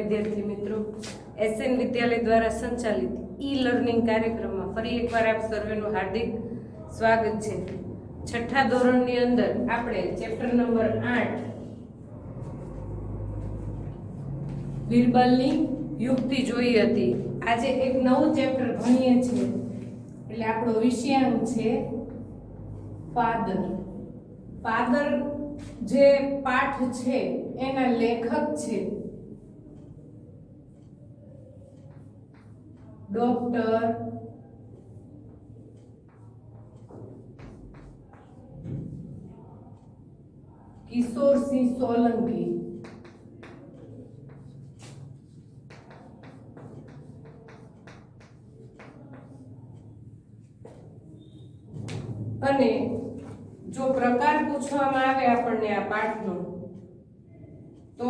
વિદ્યાર્થી મિત્રો, એસએન વિદ્યાલય દ્વારા સંચાલિત ઈ લર્નિંગ કાર્યક્રમમાં ફરી એકવાર આપ સર્વેનું હાર્દિક સ્વાગત છે। છઠ્ઠા ધોરણની અંદર આપણે ચેપ્ટર નંબર 8 બિરબલની યુક્તિ જોઈ હતી। આજે એક નવું ચેપ્ટર ભણીએ છીએ, એટલે આપણો વિષયાંક છે પાદર। પાદર જે પાઠ છે એના લેખક છે ડોક્ટર કિશોરસિંહ સોલંકી। અને જો પ્રકાર પૂછવામાં આવે આપણને આ પાઠનો, તો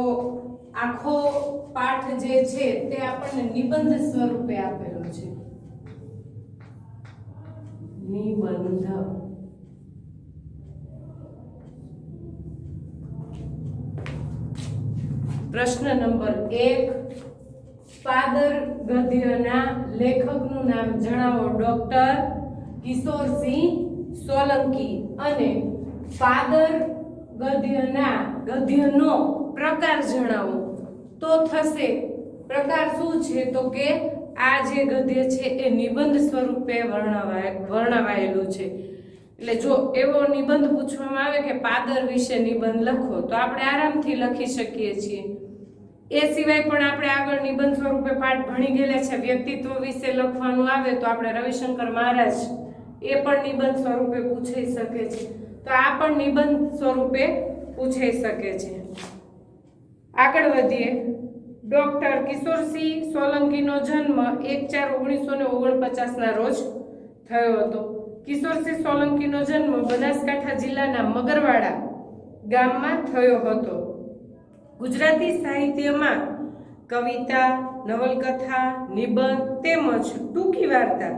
આખો પાઠ જે છે તે આપણને નિબંધ સ્વરૂપે આપેલો છે। નિબંધ। પ્રશ્ન નંબર 1, પાદર ગદ્યના લેખકનું નામ જણાવો। ડોક્ટર કિશોરસિંહ સોલંકી। અને પાદર ગદ્યનો પ્રકાર જણાવો। તો થશે પ્રકાર શું છે, તો કે આ જે ગદ્ય છે એ નિબંધ સ્વરૂપે વર્ણવાયેલું છે। એટલે જો એવો નિબંધ પૂછવામાં આવે કે પાદર વિશે નિબંધ લખો, તો આપણે આરામથી લખી શકીએ છીએ। એ સિવાય પણ આપણે આગળ નિબંધ સ્વરૂપે પાઠ ભણી ગયેલા છે। વ્યક્તિત્વ વિશે લખવાનું આવે તો આપણે રવિશંકર મહારાજ એ પણ નિબંધ સ્વરૂપે પૂછાઈ શકે છે। તો આ પણ નિબંધ સ્વરૂપે પૂછાઈ શકે છે। આગળ વધીએ। ડોક્ટર કિશોરસિંહ સોલંકીનો જન્મ 1/4/1949 ના રોજ થયો હતો। કિશોરસિંહ સોલંકીનો જન્મ બનાસકાંઠા જિલ્લાના મગરવાડા ગામમાં થયો હતો। ગુજરાતી સાહિત્યમાં કવિતા, નવલકથા, નિબંધ તેમજ ટૂંકી વાર્તા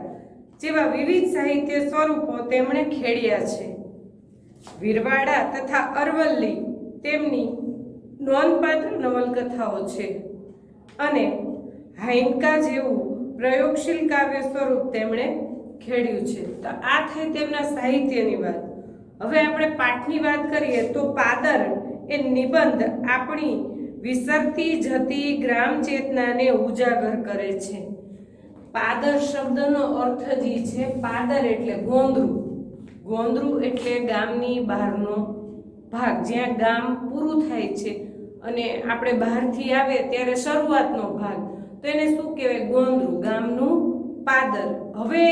જેવા વિવિધ સાહિત્ય સ્વરૂપો તેમણે ખેડ્યા છે। વીરવાડા તથા અરવલ્લી તેમની નોંધપાત્ર નવલકથાઓ છે, અને હાઈનકા જેવું પ્રયોગશીલ કાવ્ય સ્વરૂપ તેમણે ખેડ્યું છે। તો આ થઈ તેમના સાહિત્યની વાત। હવે આપણે પાઠની વાત કરીએ તો પાદર એ નિબંધ આપણી વિસરતી જતી ગ્રામ ચેતનાને ઉજાગર કરે છે। પાદર શબ્દનો અર્થ જે છે, પાદર એટલે ગોંદરું। ગોંદરું એટલે ગામની બહારનો ભાગ, જ્યાં ગામ પૂરું થાય છે અને આપણે બહારથી આવે ત્યારે શરૂઆતનો ભાગ, તો એને શું કહેવાય? ગોંદરું, ગામનું પાદર। હવે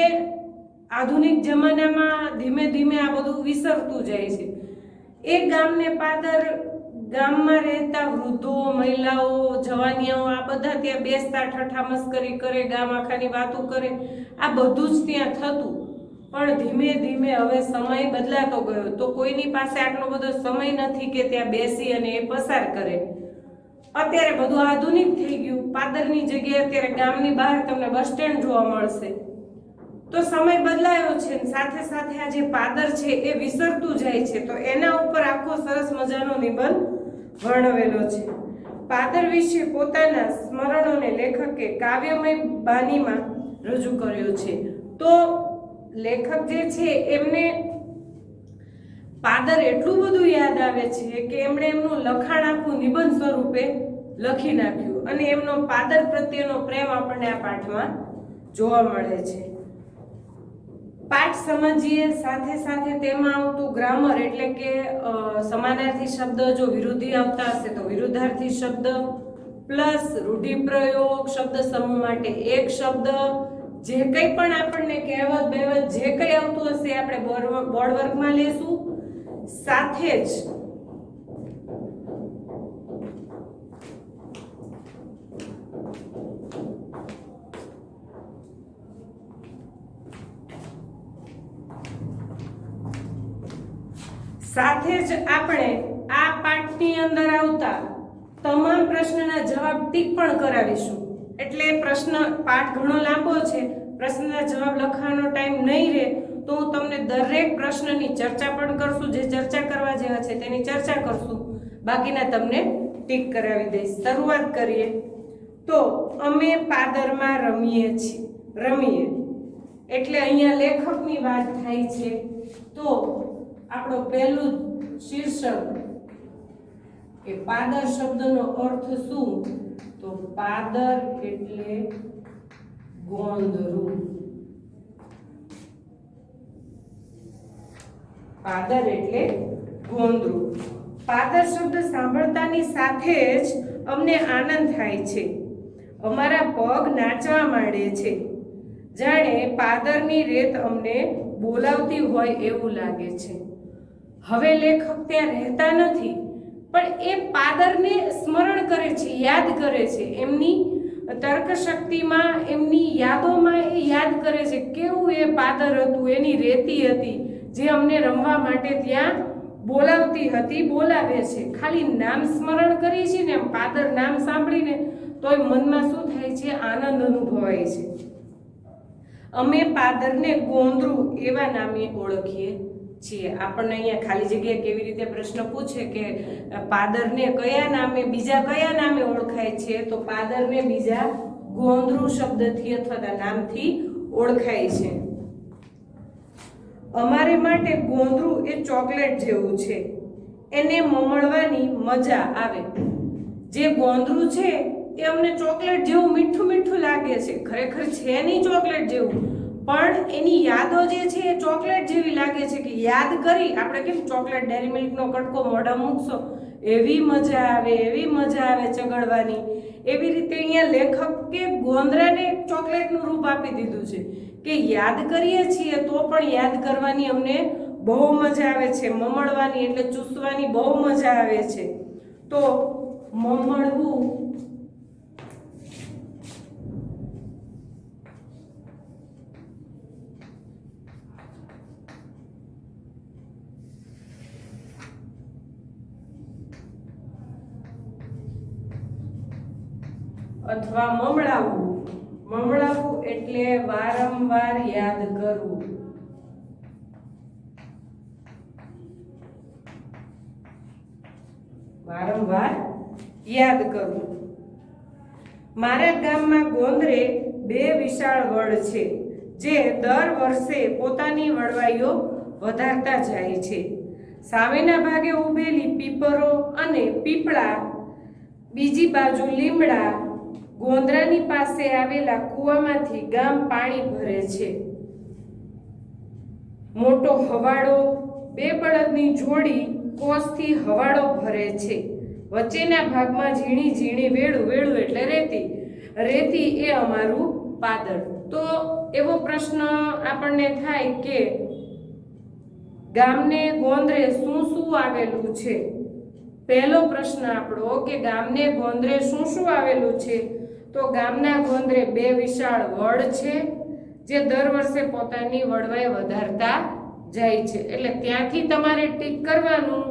આધુનિક જમાનામાં ધીમે ધીમે આ બધું વિસરતું જાય છે। એ ગામને પાદર, ગામમાં રહેતા વૃદ્ધો, મહિલાઓ, જવાનિયાઓ આ બધા ત્યાં બેસતા, ઠઠ્ઠા મસ્કરી કરે, ગામ આખાની વાતો કરે, આ બધું જ ત્યાં થતું। પણ ધીમે ધીમે હવે સમય બદલાતો ગયો, તો કોઈની પાસે આટલો બધો સમય નથી કે ત્યાં બેસી અને એ પસાર કરે। અત્યારે બધું આધુનિક થઈ ગયું। પાદરની જગ્યાએ અત્યારે ગામની બહાર તમને બસ સ્ટેન્ડ જોવા મળશે। તો સમય બદલાયો છે, સાથે સાથે આ જે પાદર છે એ વિસરતું જાય છે। તો એના ઉપર આખો સરસ મજાનો નિબંધ વર્ણવેલો છે। પાદર વિશે પોતાના સ્મરણોને લેખકે કાવ્યમય બાનીમાં રજૂ કર્યો છે। તો લેખક જે છે એમને પાદર એટલું બધું યાદ આવે છે કે એમણે એમનું લખાણ આખું નિબંધ સ્વરૂપે લખી નાખ્યું, અને એમનો પાદર પ્રત્યેનો પ્રેમ આપણને આ પાઠમાં જોવા મળે છે। પાઠ સમજીએ, સાથે સાથે તેમાં આવતું ગ્રામર, એટલે કે સમાનાર્થી શબ્દ જો વિરોધી આવતા હશે તો વિરુદ્ધાર્થી શબ્દ, પ્લસ રૂઢિપ્રયોગ, શબ્દ સમૂહ માટે એક શબ્દ, જે કંઈ પણ આપણને કહેવત બેવત જે કંઈ આવતું હશે આપણે બોર્ડ વર્કમાં લેશું। સાથે જ આપણે આ પાઠની અંદર આવતા તમામ પ્રશ્નના જવાબ ટીક પણ કરાવીશું। એટલે પ્રશ્ન પાઠ ઘણો લાંબો છે, પ્રશ્નના જવાબ લખવાનો ટાઈમ નહીં રહે, તો હું તમને દરેક પ્રશ્નની ચર્ચા પણ કરશું। જે ચર્ચા કરવા જેવા છે તેની ચર્ચા કરશું, બાકીના તમને ટીક કરાવી દઈશ। શરૂઆત કરીએ। તો અમે પાદરમાં રમીએ એટલે અહીંયા લેખકની વાત થાય છે. તો આપણો પહેલું શીર્ષક કે પાદર શબ્દનો અર્થ શું? તો પાદર એટલે ગોંદરું. પાદર એટલે ગોંદરું. પાદર શબ્દ સાંભળતાની સાથે જ અમને આનંદ થાય છે. અમારા પગ નાચવા માંડે છે. જાણે પાદરની રેત અમને બોલાવતી હોય એવું લાગે છે. હવે લેખક ત્યાં રહેતા નથી, પણ એ પાદરને સ્મરણ કરે છે, યાદ કરે છે. એમની તર્ક શક્તિમાં, એમની યાદોમાં એ યાદ કરે છે કેવું એ પાદર હતું, એની રેતી હતી જે અમને રમવા માટે ત્યાં બોલાવતી હતી, બોલાવે છે. ખાલી નામ સ્મરણ કરીએ છીએ ને, પાદર નામ સાંભળીને તોય મનમાં શું થાય છે? આનંદ અનુભવાય છે. અમે પાદરને ગોંદરું એવા નામે ઓળખીએ છીએ. આપણને અહીંયા ખાલી જગ્યા કેવી રીતે પ્રશ્ન પૂછે કે પાદરને કયા નામે, બીજા કયા નામે ઓળખાય છે? તો પાદરને બીજા ગોંદરું શબ્દથી અથવા નામથી ઓળખાય છે. અમારે માટે ગોંદરું એ ચોકલેટ જેવું છે. એને મમળવાની મજા આવે. જે ગોંદરું છે એ અમને ચોકલેટ જેવું મીઠું મીઠું લાગે છે. ખરેખર છે નહીં ચોકલેટ જેવું, પણ એની યાદો જે છે એ ચોકલેટ જેવી લાગે છે કે યાદ કરી આપણે કેમ ચોકલેટ ડેરી મિલ્કનો કટકો મોઢા મૂકશો એવી મજા આવે, એવી મજા આવે ચગડવાની. એવી રીતે અહીંયા લેખક કે ગોંદરાને ચોકલેટનું રૂપ આપી દીધું છે કે યાદ કરીએ છીએ તો પણ યાદ કરવાની અમને બહુ મજા આવે છે. મમળવાની એટલે ચૂસવાની બહુ મજા આવે છે. તો મમળવું અથવા મમળાવવું એટલે વારંવાર યાદ કરવું. વારંવાર યાદ કરવું. મારા ગામમાં ગોંદરે 2 વિશાળ વડ છે જે દર વર્ષે પોતાની વડવાઈઓ વધારતા જાય છે. સામેના ભાગે ઉભેલી પીપરો અને પીપળા, બીજી બાજુ લીમડા. ગોંદરાની પાસે આવેલા કૂવામાંથી ગામ પાણી ભરે છે. મોટો હવાડો, 2 બળદની જોડી કોસથી હવાડો ભરે છે. વચ્ચેના ભાગમાં ઝીણી ઝીણી વેળું એટલે રેતી એ અમારું પાદર. તો એવો પ્રશ્ન આપણને થાય કે ગામને ગોંદરે શું શું આવેલું છે? પહેલો પ્રશ્ન આપણો કે ગામને ગોંદરે શું શું આવેલું છે? તો ગામના ગોંદરે 2 વિશાળ વડ છે જે દર વર્ષે પોતાની વડવાઈ વધારતા જાય છે. એટલે ત્યાંથી તમારે ટીક કરવાનું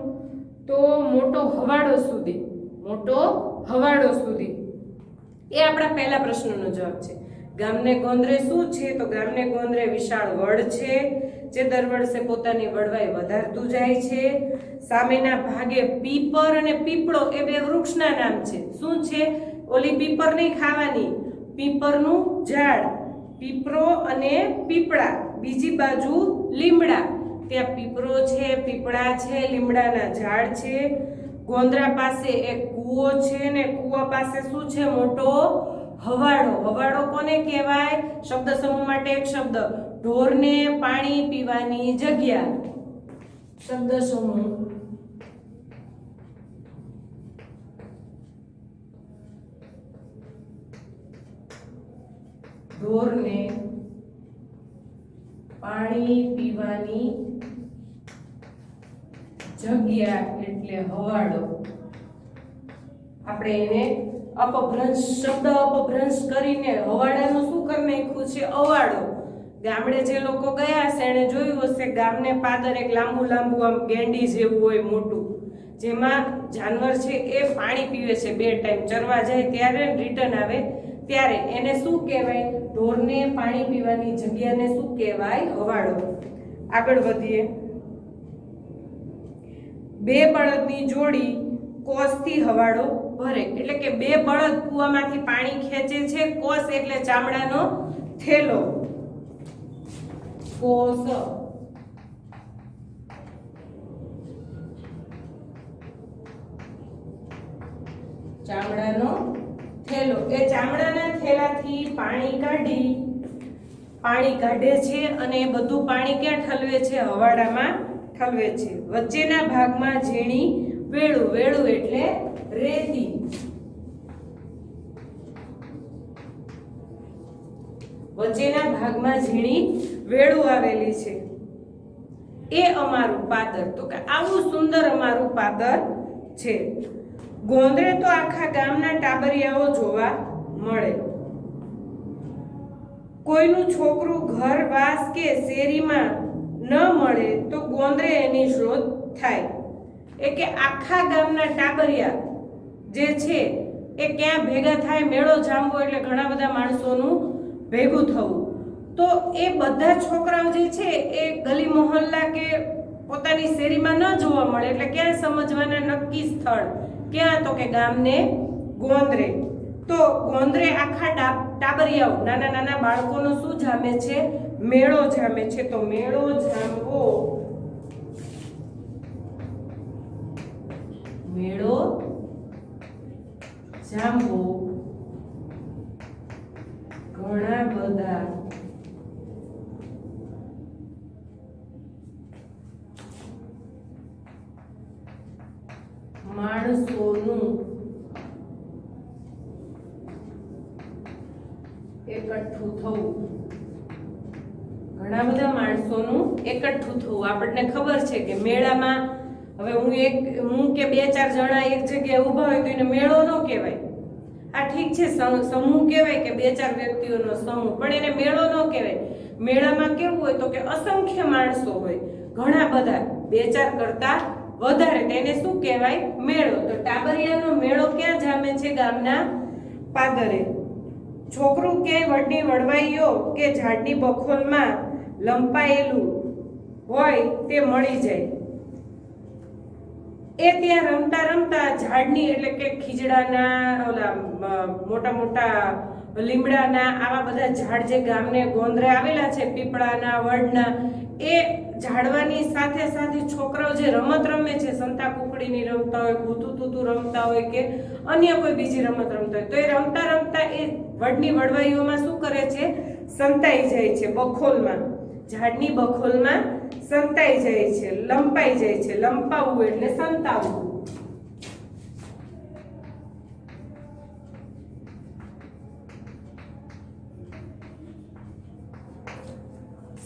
તો મોટો હવાડો સુધી. એ આપણા પહેલા પ્રશ્નનો જવાબ છે. ગામને ગોંદરે શું છે? તો ગામને ગોંદરે વિશાળ વડ છે જે દર વર્ષે પોતાની વડવાઈ વધારતું જાય છે. સામેના ભાગે પીપર અને પીપળો એ 2 વૃક્ષના નામ છે. શું છે? ઓલી પીપર નહીં ખાવાની, પીપરનું ઝાડ, પીપરો અને પીપળા. બીજી બાજુ લીમડા. ત્યાં પીપરો છે, પીપળા છે, લીમડાના ઝાડ છે. ગોંદરા પાસે એક કૂવો છે ને કૂવા પાસે શું છે? મોટો હવાડો. હવાડો કોને કહેવાય? શબ્દ સમૂહ માટે એક શબ્દ. ઢોરને પાણી પીવાની જગ્યા. શબ્દ સમૂહ. ઢોરને પાણી પીવાની જગ્યા એટલે હવાડો. આપણે એને શબ્દ અપભ્રંશ કરીને હવાડાનું શું કરી નાખ્યું છે? અવાડો. ગામડે જે લોકો ગયા હશે એને જોયું હશે ગામને પાદર એક લાંબુ આમ ગેંડી જેવું હોય મોટું, જેમાં જાનવર છે એ પાણી પીવે છે 2 ટાઈમ. ચરવા જાય ત્યારે રિટર્ન આવે ત્યારે એને શું કહેવાય? ઢોરને પાણી પીવાની જગ્યાને શું કહેવાય? હવાડો. આગળ વધીએ. 2 બળદની જોડી કોસથી હવાડો ભરે, એટલે કે 2 બળદ કૂવામાંથી પાણી ખેંચે છે. કોસ એટલે ચામડાનો થેલો, કોસ. ચામડાનો થેલો, એ ચામડાના થેલાથી પાણી કાઢે છે અને એ બધું પાણી ક્યાં ઠલવે છે? હવાડામાં ઠલવે છે. વચ્ચેના ભાગમાં ઝીણી વેળું, વેળું એટલે રેતી. વચ્ચેના ભાગમાં ઝીણી વેળું આવેલી છે. એ અમારું પાદર. તો કે આવું સુંદર અમારું પાદર છે. ગોંદરે તો આખા ગામના ટાબરિયાઓ જોવા મળે. કોઈનું છોકરું ઘર વાસ કે શેરીમાં ન મળે તો ગોંદરે એની શોધ થાય. એ કે આખા ગામના ટાબરિયા જે છે એ ક્યાં ભેગા થાય? મેળો જામવો એટલે ઘણા બધા માણસોનું ભેગું થવું. તો એ બધા છોકરાઓ જે છે એ ગલી મોહલ્લા કે પોતાની શેરીમાં ન જોવા મળે એટલે ક્યાં સમજવાના? નક્કી સ્થળ ક્યાં? તો કે ગામને ગોંદરે. તો ગોંદરે આખા ટાબરિયાઓ નાના નાના બાળકોનો શું જામે છે? મેળો જામે છે. તો મેળો જામવો, મેળો જામવો ઘણા બધા માણસોનું એકઠું થવું. ઘણા બધા માણસોનું એકઠું થવું. આપણને ખબર છે કે મેળામાં હવે હું કે 2-4 જણા એક જગ્યાએ ઊભા હોય તો એને મેળો ન કહેવાય. આ ઠીક છે, સમૂહ કહેવાય કે 2-4 વ્યક્તિઓનો સમૂહ, પણ એને મેળો ન કહેવાય. મેળામાં કેવું હોય તો કે અસંખ્ય માણસો હોય, ઘણા બધા, 2-4 કરતા વધારે, તેને શું કહેવાય? મેળો. તો ટાબરિયાનો મેળો ક્યાં જામે છે? ગામના પાદરે. છોકરું ક્યાંય વડની વડવાઈઓ કે ઝાડની બખોલમાં લંપાયેલું હોય તે મળી જાય. એ ત્યાં રમતા રમતા ઝાડની એટલે કે ખીજડાના, ઓલા મોટા મોટા લીમડાના, આવા બધા ઝાડ જે ગામને ગોંદરે આવેલા છે, પીપળાના, વડના, એ ઝાડવાની સાથે સાથે છોકરાઓ જે રમત રમે છે, સંતા કુકડીની રમતા હોય, કૂતું તૂતું રમતા હોય કે અન્ય કોઈ બીજી રમત રમતા હોય, તો એ રમતા રમતા એ વડની વડવાઈઓમાં શું કરે છે? સંતાઈ જાય છે. બખોલમાં, ઝાડની બખોલમાં સંતાઈ જાય છે, લંપાઈ જાય છે. લંપાવવું એટલે સંતાવવું.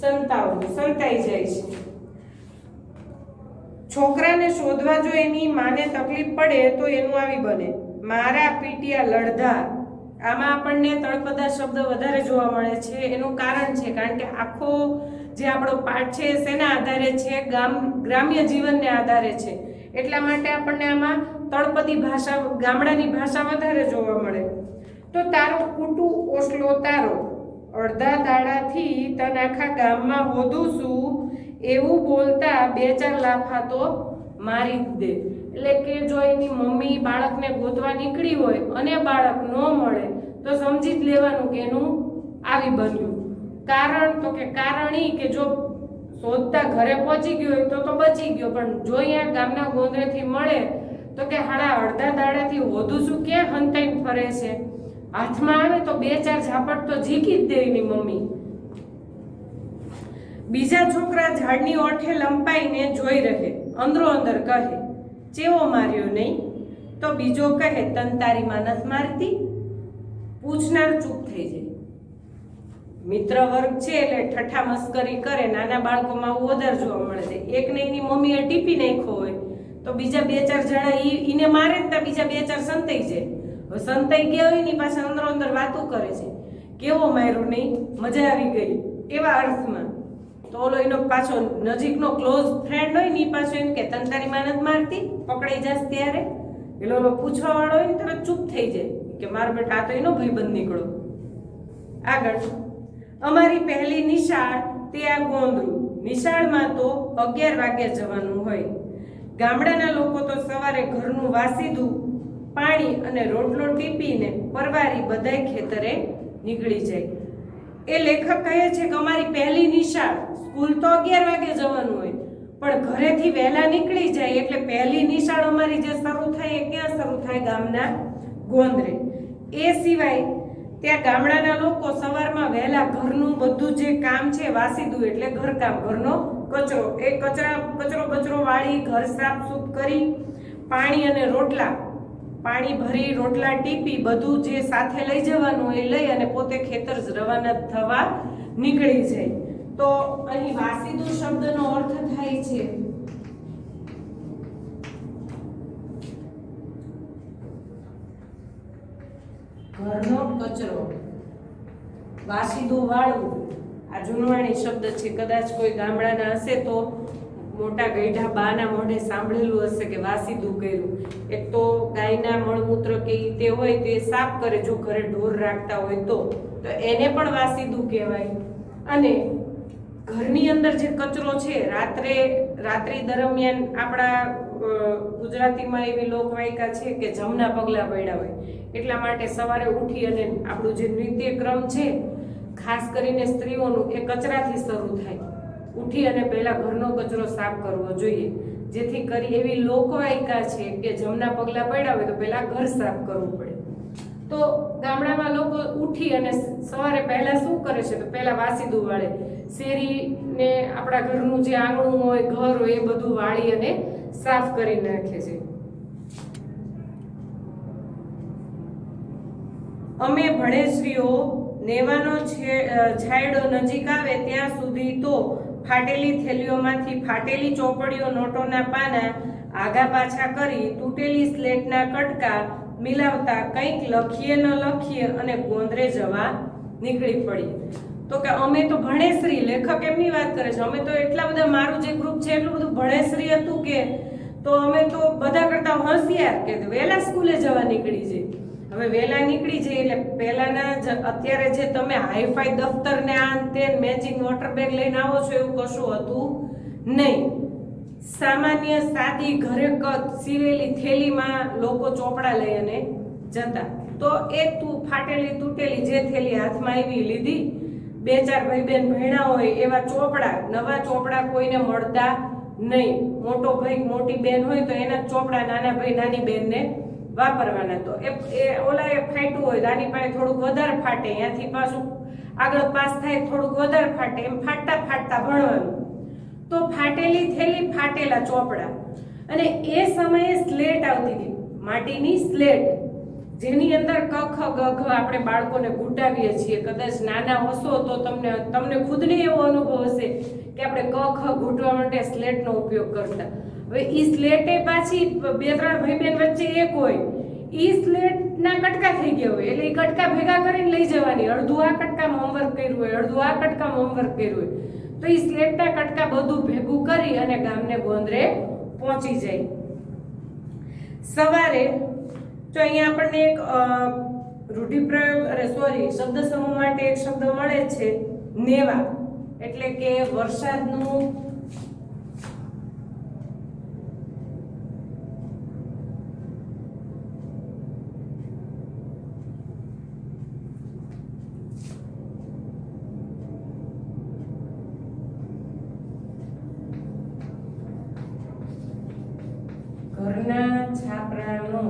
સંતાવવું, સંતાઈ જાય છે. છોકરાને શોધવા જો એની માને તકલીફ પડે તો એનું આવી બને: મારા પીટિયા લડધા. આમાં આપણને તળપદા શબ્દ વધારે જોવા મળે છે. એનું કારણ છે કારણ કે આખો જે આપણો પાઠ છે શેના આધારે છે? ગ્રામ્ય જીવનને આધારે છે. એટલા માટે આપણને આમાં તળપદી ભાષા, ગામડાની ભાષા વધારે જોવા મળે. તો તારો કુટુ ઓસલો તારો, અડધા દાડાથી તન આખા ગામમાં હોદું છું, એવું બોલતા 2-4 લાફા તો મારી જ દે. એટલે કે જો એની મમ્મી બાળકને ગોતવા નીકળી હોય અને બાળક ન મળે તો સમજી જ લેવાનું કે એનું આવી બન્યું. કારણ તો કે કારણ ઈ કે જો શોધતા ઘરે પહોંચી ગયો હોય તો બચી ગયો, પણ જો અહીંયા ગામના ગોંદરેથી મળે તો કે હાડા અડધા દાડાથી હોદું શું ક્યાં હંતાઈને ફરે છે? હાથમાં આવે તો 2-4 ઝાપટ તો ઝીકી જ દે એની મમ્મી. બીજા છોકરા ઝાડની ઓઠે લંપાઈને જોઈ રહે, અંદરો અંદર કહે, ચેવો માર્યો નહીં? તો બીજો કહે, તન તારી માં નથી મારતી? પૂછનાર ચૂપ થઈ જાય. મિત્ર વર્ગ છે એટલે ઠઠ્ઠા મસ્કરી કરે. નાના બાળકોમાં વધારે જોવા મળે છે. એકને એની મમ્મીએ ટીપી નાખ્યો હોય તો બીજા 2-4 જણા ઈને મારે જ તા બીજા 2-4 સંતાઈ જાય. સંતાઈ ગયા હોય ની પાછા અંદરો અંદર વાતો કરે છે, કેવો માર્યો નહીં, મજા આવી ગઈ, એવા અર્થમાં. તો ઓલો એનો પાછો નજીકનો ક્લોઝ ફ્રેન્ડ હોય ને પાછો એમ કે તન તારી માં નથી મારતી? પકડાઈ જશે ત્યારે પેલો પૂછવા વાળો હોય ને તરત ચૂપ થઈ જાય કે મારા બેટા આ તો એનો ભાઈબંધ નીકળો. આગળ, અમારી પહેલી નિશાળ તે આ ગોંદરું. નિશાળમાં તો 11 વાગે જવાનું હોય. ગામડાના લોકો તો સવારે ઘરનું વાસીદું પાણી અને રોટલો ટીપીને પરવારી બધાય ખેતરે નીકળી જાય. એ લેખક કહે છે કે અમારી પહેલી નિશાળ, સ્કૂલ તો 11 વાગે જવાનું હોય, પણ ઘરેથી વહેલા નીકળી જાય એટલે પહેલી નિશાળ અમારી જે શરૂ થાય એ ક્યાં શરૂ થાય? ગામના ગોંદરે. એ સિવાય ત્યાં ગામડાના લોકો સવારમાં વહેલા ઘરનું બધું જે કામ છે, વાસીદું એટલે ઘરકામ, ઘરનો કચરો, એ કચરો વાળી, ઘર સાફ સૂફ કરી, પાણી અને રોટલા, પાણી ભરી રોટલા ટીપી બધું જે સાથે લઈ જવાનું એ લઈ અને પોતે ખેતર રવાના થવા નીકળી જાય. તો અહીં વાસીદું શબ્દનો અર્થ થાય છે ઘરનો કચરો, વાસીદું વાળવું. આ જૂનવાણી શબ્દ છે, કદાચ કોઈ ગામડાના હશે તો મોટા ગઈઢા બાના મોઢે સાંભળેલું હશે કે વાસીદું કર્યું. એક તો ગાયના મળમૂત્ર કે તે હોય તે સાફ કરે, જો ઘરે ઢોર રાખતા હોય તો એને પણ વાસીદું કહેવાય. અને ઘરની અંદર જે કચરો છે, રાત્રિ દરમિયાન આપણા ગુજરાતીમાં એવી લોકવાયકા છે કે જમના પગલા પડ્યા હોય, એટલા માટે સવારે ઉઠી અને આપણું જે નિત્યક્રમ છે, ખાસ કરીને સ્ત્રીઓનું, એ કચરાથી શરૂ થાય. ઉઠી અને પહેલા ઘરનો કચરો સાફ કરવો જોઈએ, જેથી કરી એવી લોકવાયકા છે કે જમના પગલા પડ્યા હોય તો પહેલા ઘર સાફ કરવું પડે. તો ગામડામાં લોકો ઉઠી અને સવારે પહેલા શું કરે છે? તો પહેલા વાસીદું વાળે, શેરીને આપણા ઘરનું જે આંગણું હોય, ઘર હોય, એ બધું વાળી અને સાફ કરી નાખે છે. અમે ભણેશ્રીઓ નેવાનો છાંયડો નજીક આવે ત્યાં સુધી તો ફાટેલી થેલીઓમાંથી ફાટેલી ચોપડીઓ, નોટોના પાના આગા પાછા કરી, તૂટેલી સ્લેટના કટકા મિલાવતા કંઈક લખીએ ન લખીએ અને ગોંદરે જવા નીકળી પડી. તો કે અમે તો ભણેશ્રી, લેખક એમની વાત કરે છે, અમે તો એટલા બધા, મારું જે ગ્રુપ છે એટલું બધું ભણેશ્રી હતું કે તો અમે તો બધા કરતા હોશિયાર કે વહેલા સ્કૂલે જવા નીકળી જાય. હવે વહેલા નીકળી જાય એટલે પહેલાના અત્યારે જે તમે હાઈફાઈ દફતર ને આ તે મેચિંગ વોટર બેગ લઈને આવો છો એવું કશું હતું નહીં. સામાન્ય સાદી ઘરે સીવેલી થેલીમાં લોકો ચોપડા લઈ અને જતા. તો એ ફાટેલી તૂટેલી જે થેલી હાથમાં આવી લીધી, 2-4 ભાઈ બહેન ભણ્યા હોય એવા ચોપડા, નવા ચોપડા કોઈને મળતા નહીં. મોટો ભાઈ મોટી બેન હોય તો એના ચોપડા નાના ભાઈ નાની બેનને વાપરવાના. તો એ ઓલા એ ફાટ્યું હોય, નાની પાસે થોડુંક વધારે ફાટે, ત્યાંથી પાછું આગળ પાસ થાય થોડુંક વધારે ફાટે, એમ ફાટતા ભણવાનું. તો ફાટેલી થેલી, ફાટેલા ચોપડા. અને એ સમયે સ્લેટ આવતી હતી, માટીની સ્લેટ, જેની અંદર ક ખ ગ ઘ આપણે બાળકોને ઘૂંટાવીએ છીએ. કદાચ નાના હશો તો તમને ખુદને એવો અનુભવ હશે કે આપણે ક ખ ઘૂંટવા માટે સ્લેટનો ઉપયોગ કરતા. હવે ઈ સ્લેટે પાછી 2-3 ભાઈ બહેન વચ્ચે એક હોય, ઈ સ્લેટના કટકા થઈ ગયા હોય એટલે ઈ કટકા ભેગા કરીને લઈ જવાની. અડધું આ કટકામાં હોમવર્ક કર્યું હોય, અડધું આ કટકામાં હોમવર્ક કર્યું હોય, તો ઈ સ્લેટના કટકા બધું ભેગું કરી અને ગામને ગોંદરે પહોંચી જાય. સવારે જો અહીંયા આપણને એક શબ્દ સમૂહ માટે એક શબ્દ મળે છે, નેવા, એટલે કે વરસાદનું ઘરના છાપરાનો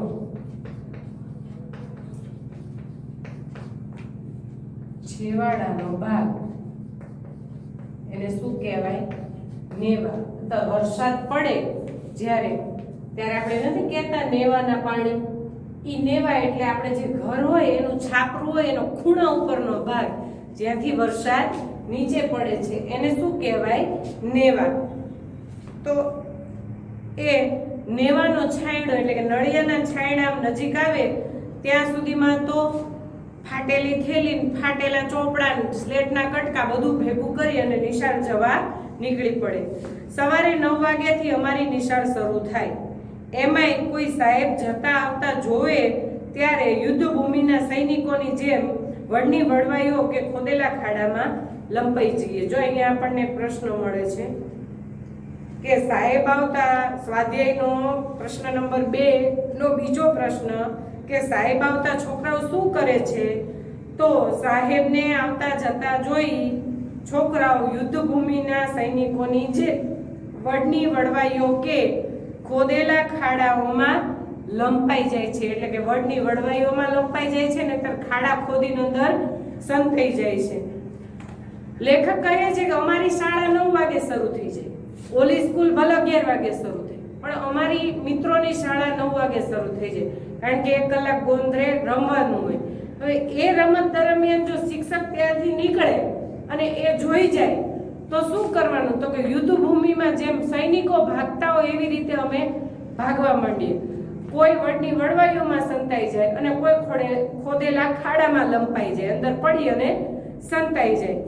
છેવાડાનો ભાગ, એને શું કહેવાય? નેવા. તો વરસાદ પડે ત્યારે આપણે નથી કહેતા નેવાના પાણી, ઈ નેવા એટલે આપણે જે ઘર હોય એનું છાપરું હોય, એનો ખૂણા ઉપરનો ભાગ જ્યાંથી વરસાદ નીચે પડે છે એને શું કહેવાય? નેવા. તો એ નેવાનો છાંયડો એટલે કે નળિયાના છાંયડા નજીક આવે ત્યાં સુધીમાં તો ફાટેલી થેલી, ફાટેલા ચોપડા, સ્લેટના કટકા બધું ભેગું કરી અને નિશાળ જવા નીકળી પડે. સવારે 9 વાગ્યાથી અમારી નિશાળ શરૂ થાય. એમાંય કોઈ સાહેબ જતા આવતા જોવે ત્યારે યુદ્ધભૂમિના સૈનિકોની જેમ વડની વડવાઈઓ કે ખોદેલા ખાડામાં લંપાઈ જઈએ. જો અહીંયા આપણને પ્રશ્ન મળે છે, કે સાહેબ આવતા સ્વાધ્યાયનો પ્રશ્ન નંબર 2 નો બીજો પ્રશ્ન કે સાહેબ આવતા છોકરાઓ શું કરે છે? તો સાહેબને આવતા જતા જોઈ છોકરાઓ યુદ્ધ ભૂમિના સૈનિકોની જે વડની વડવાઈઓ કે ખોદેલા ખાડાઓમાં લંપાઈ જાય છે, એટલે કે વડની વડવાઈઓમાં લંપાઈ જાય છે ને ખાડા ખોદીને અંદર સંતાઈ જાય છે. લેખક કહે છે કે અમારી શાળા 9 વાગે શરૂ થઈ જાય, ઓલી સ્કૂલ ભલે 11 વાગે શરૂ થઈ, પણ અમારી મિત્રોની શાળા 9 વાગે શરૂ થઈ જાય, કારણ કે 1 કલાક ગોંદરે રમવાનું હોય. હવે એ રમત દરમિયાન જો શિક્ષક ત્યાંથી નીકળે અને એ જોઈ જાય તો શું કરવાનું? તો કે યુદ્ધ ભૂમિમાં જેમ સૈનિકો ભાગતા હોય એવી રીતે અમે ભાગવા માંડીએ. કોઈ વડની વડવાઈઓમાં સંતાઈ જાય અને કોઈ ખોદેલા ખાડામાં લંપાઈ જાય, અંદર પડી અને સંતાઈ જાય.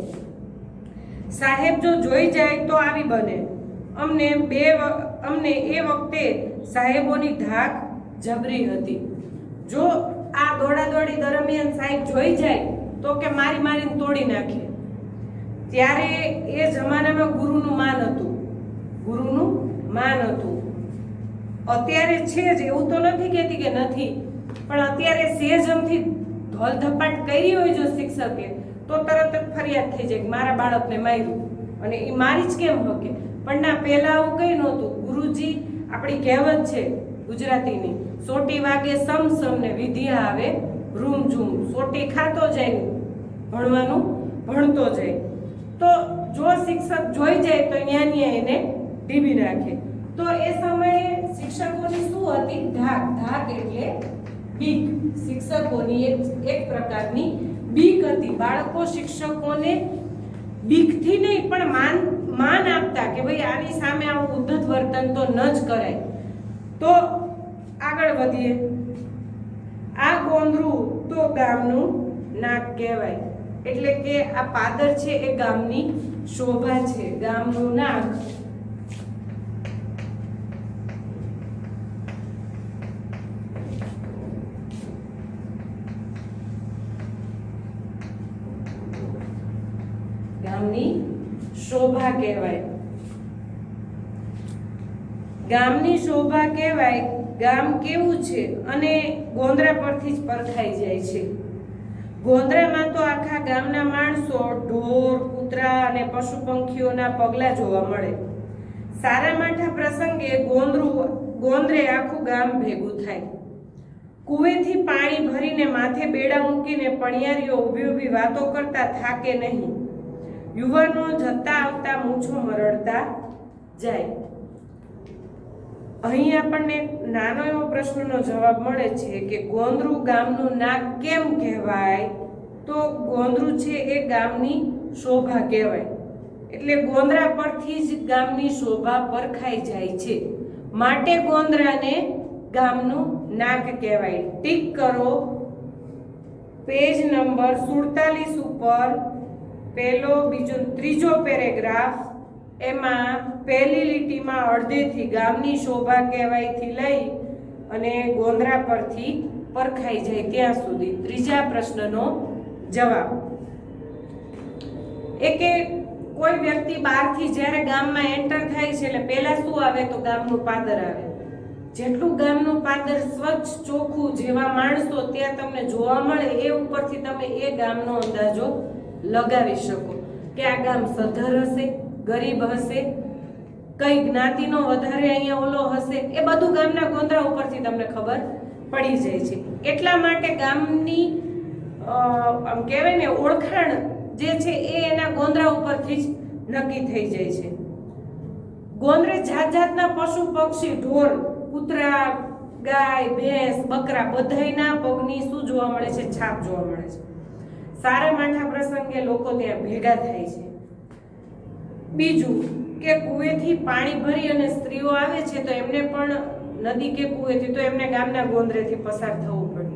સાહેબ જો જોઈ જાય તો આવી બને. અમને એ વખતે સાહેબોની ધાક જબરી હતી. જો આ દોડાદોડી દરમિયાન સાહેબ જોઈ જાય તો કે મારીને તોડી નાખે. ત્યારે એ જમાનામાં ગુરુનું માન હતું. અત્યારે છે જ, એવું તો નથી કહેતી કે નથી, પણ અત્યારે સેજમથી ધોલધપાટ કરી હોય જો શિક્ષકે તો તરત જ ફરિયાદ થઈ જાય કે મારા બાળકને માર્યું અને એ મારી જ કેમ હકે. પણ ના, પહેલા આવું કઈ નહોતું. ગુરુજી, આપણી કહેવત છે ગુજરાતીની, સોટી વાગે સમ ને વિદ્યા આવે રૂમ ઝૂમ. સોટી ખાતો જાય, ભણવાનું ભણતો જાય. તો જો શિક્ષક જોઈ જાય તો ન્યા એને ઢીબી નાખે. તો એ સમયે શિક્ષકોની શું હતી? ધાક એટલે બીક. શિક્ષકોની એક પ્રકારની બીક હતી. બાળકો શિક્ષકોને બીકથી નહીં પણ માન આપતા કે ભાઈ આની સામે આવું ઉદ્ધત વર્તન તો ન જ કરાય. તો આગળ વધીએ. આ ગોંદરું તો ગામનું નાક કહેવાય, એટલે કે આ પાદર છે એ ગામની શોભા છે. ગામનું નાક ગામની શોભા કહેવાય. ગામની શોભા કહેવાય. ગામ કેવું છે અને ગોંદરા પરથી જ પરખાઈ જાય છે. ગોંદરામાં તો આખા ગામના માણસો, ઢોર, કૂતરા અને પશુ પંખીઓના પગલા જોવા મળે. સારા માઠા પ્રસંગે ગોંદરે આખું ગામ ભેગું થાય. કુવેથી પાણી ભરીને માથે બેડા મૂકીને પણિયારીઓ ઊભી વાતો કરતા થાકે નહીં. યુવાનો જતા આવતા મૂછો મરડતા જાય. અહીં આપણને નાનો એવો પ્રશ્નનો જવાબ મળે છે કે ગોંદરું ગામનું નાક કેમ કહેવાય? તો ગોંદરું છે એ ગામની શોભા કહેવાય. એટલે ગોંદરા પરથી જ ગામની શોભા પરખાઈ જાય છે, માટે ગોંદરાને ગામનું નાક કહેવાય. ટીક કરો પેજ નંબર 47 ઉપર પહેલો, બીજો, ત્રીજો પેરેગ્રાફ. એમાં પહેલી લીટીમાં અડધેથી ગામની શોભા કહેવાયથી લઈ અને ગોંદરા પરથી પરખાઈ જાય ત્યાં સુધી ત્રીજા પ્રશ્નનો જવાબ. કે કોઈ વ્યક્તિ બહારથી જ્યારે ગામમાં એન્ટર થાય છે એટલે પહેલા શું આવે? તો ગામનું પાદર આવે. જેટલું ગામનું પાદર સ્વચ્છ, ચોખ્ખું, જેવા માણસો ત્યાં તમને જોવા મળે એ ઉપરથી તમે એ ગામનો અંદાજો લગાવી શકો કે આ ગામ સધર હશે, ગરીબ હશે, કઈ જ્ઞાતિનો વધારે અહીંયા ઓલો હશે. એ બધું ગામના ગોંદરા ઉપરથી તમને ખબર પડી જાય છે. એટલા માટે ગામની આમ કહેવાય ને ઓળખાણ જે છે એ એના ગોંદરા ઉપરથી જ નક્કી થઈ જાય છે. ગોંદરે જાતના પશુ પક્ષી, ઢોર, કૂતરા, ગાય, ભેંસ, બકરા બધાયના પગની શું જોવા મળે છે? છાપ જોવા મળે છે. સારા માઠા પ્રસંગે લોકો ત્યાં ભેગા થાય છે. બીજું કે કુવેથી પાણી ભરી અને સ્ત્રીઓ આવે છે તો એમને પણ નદી કે કુવેથી તો એમને ગામના ગોંદરેથી પસાર થવું પડે.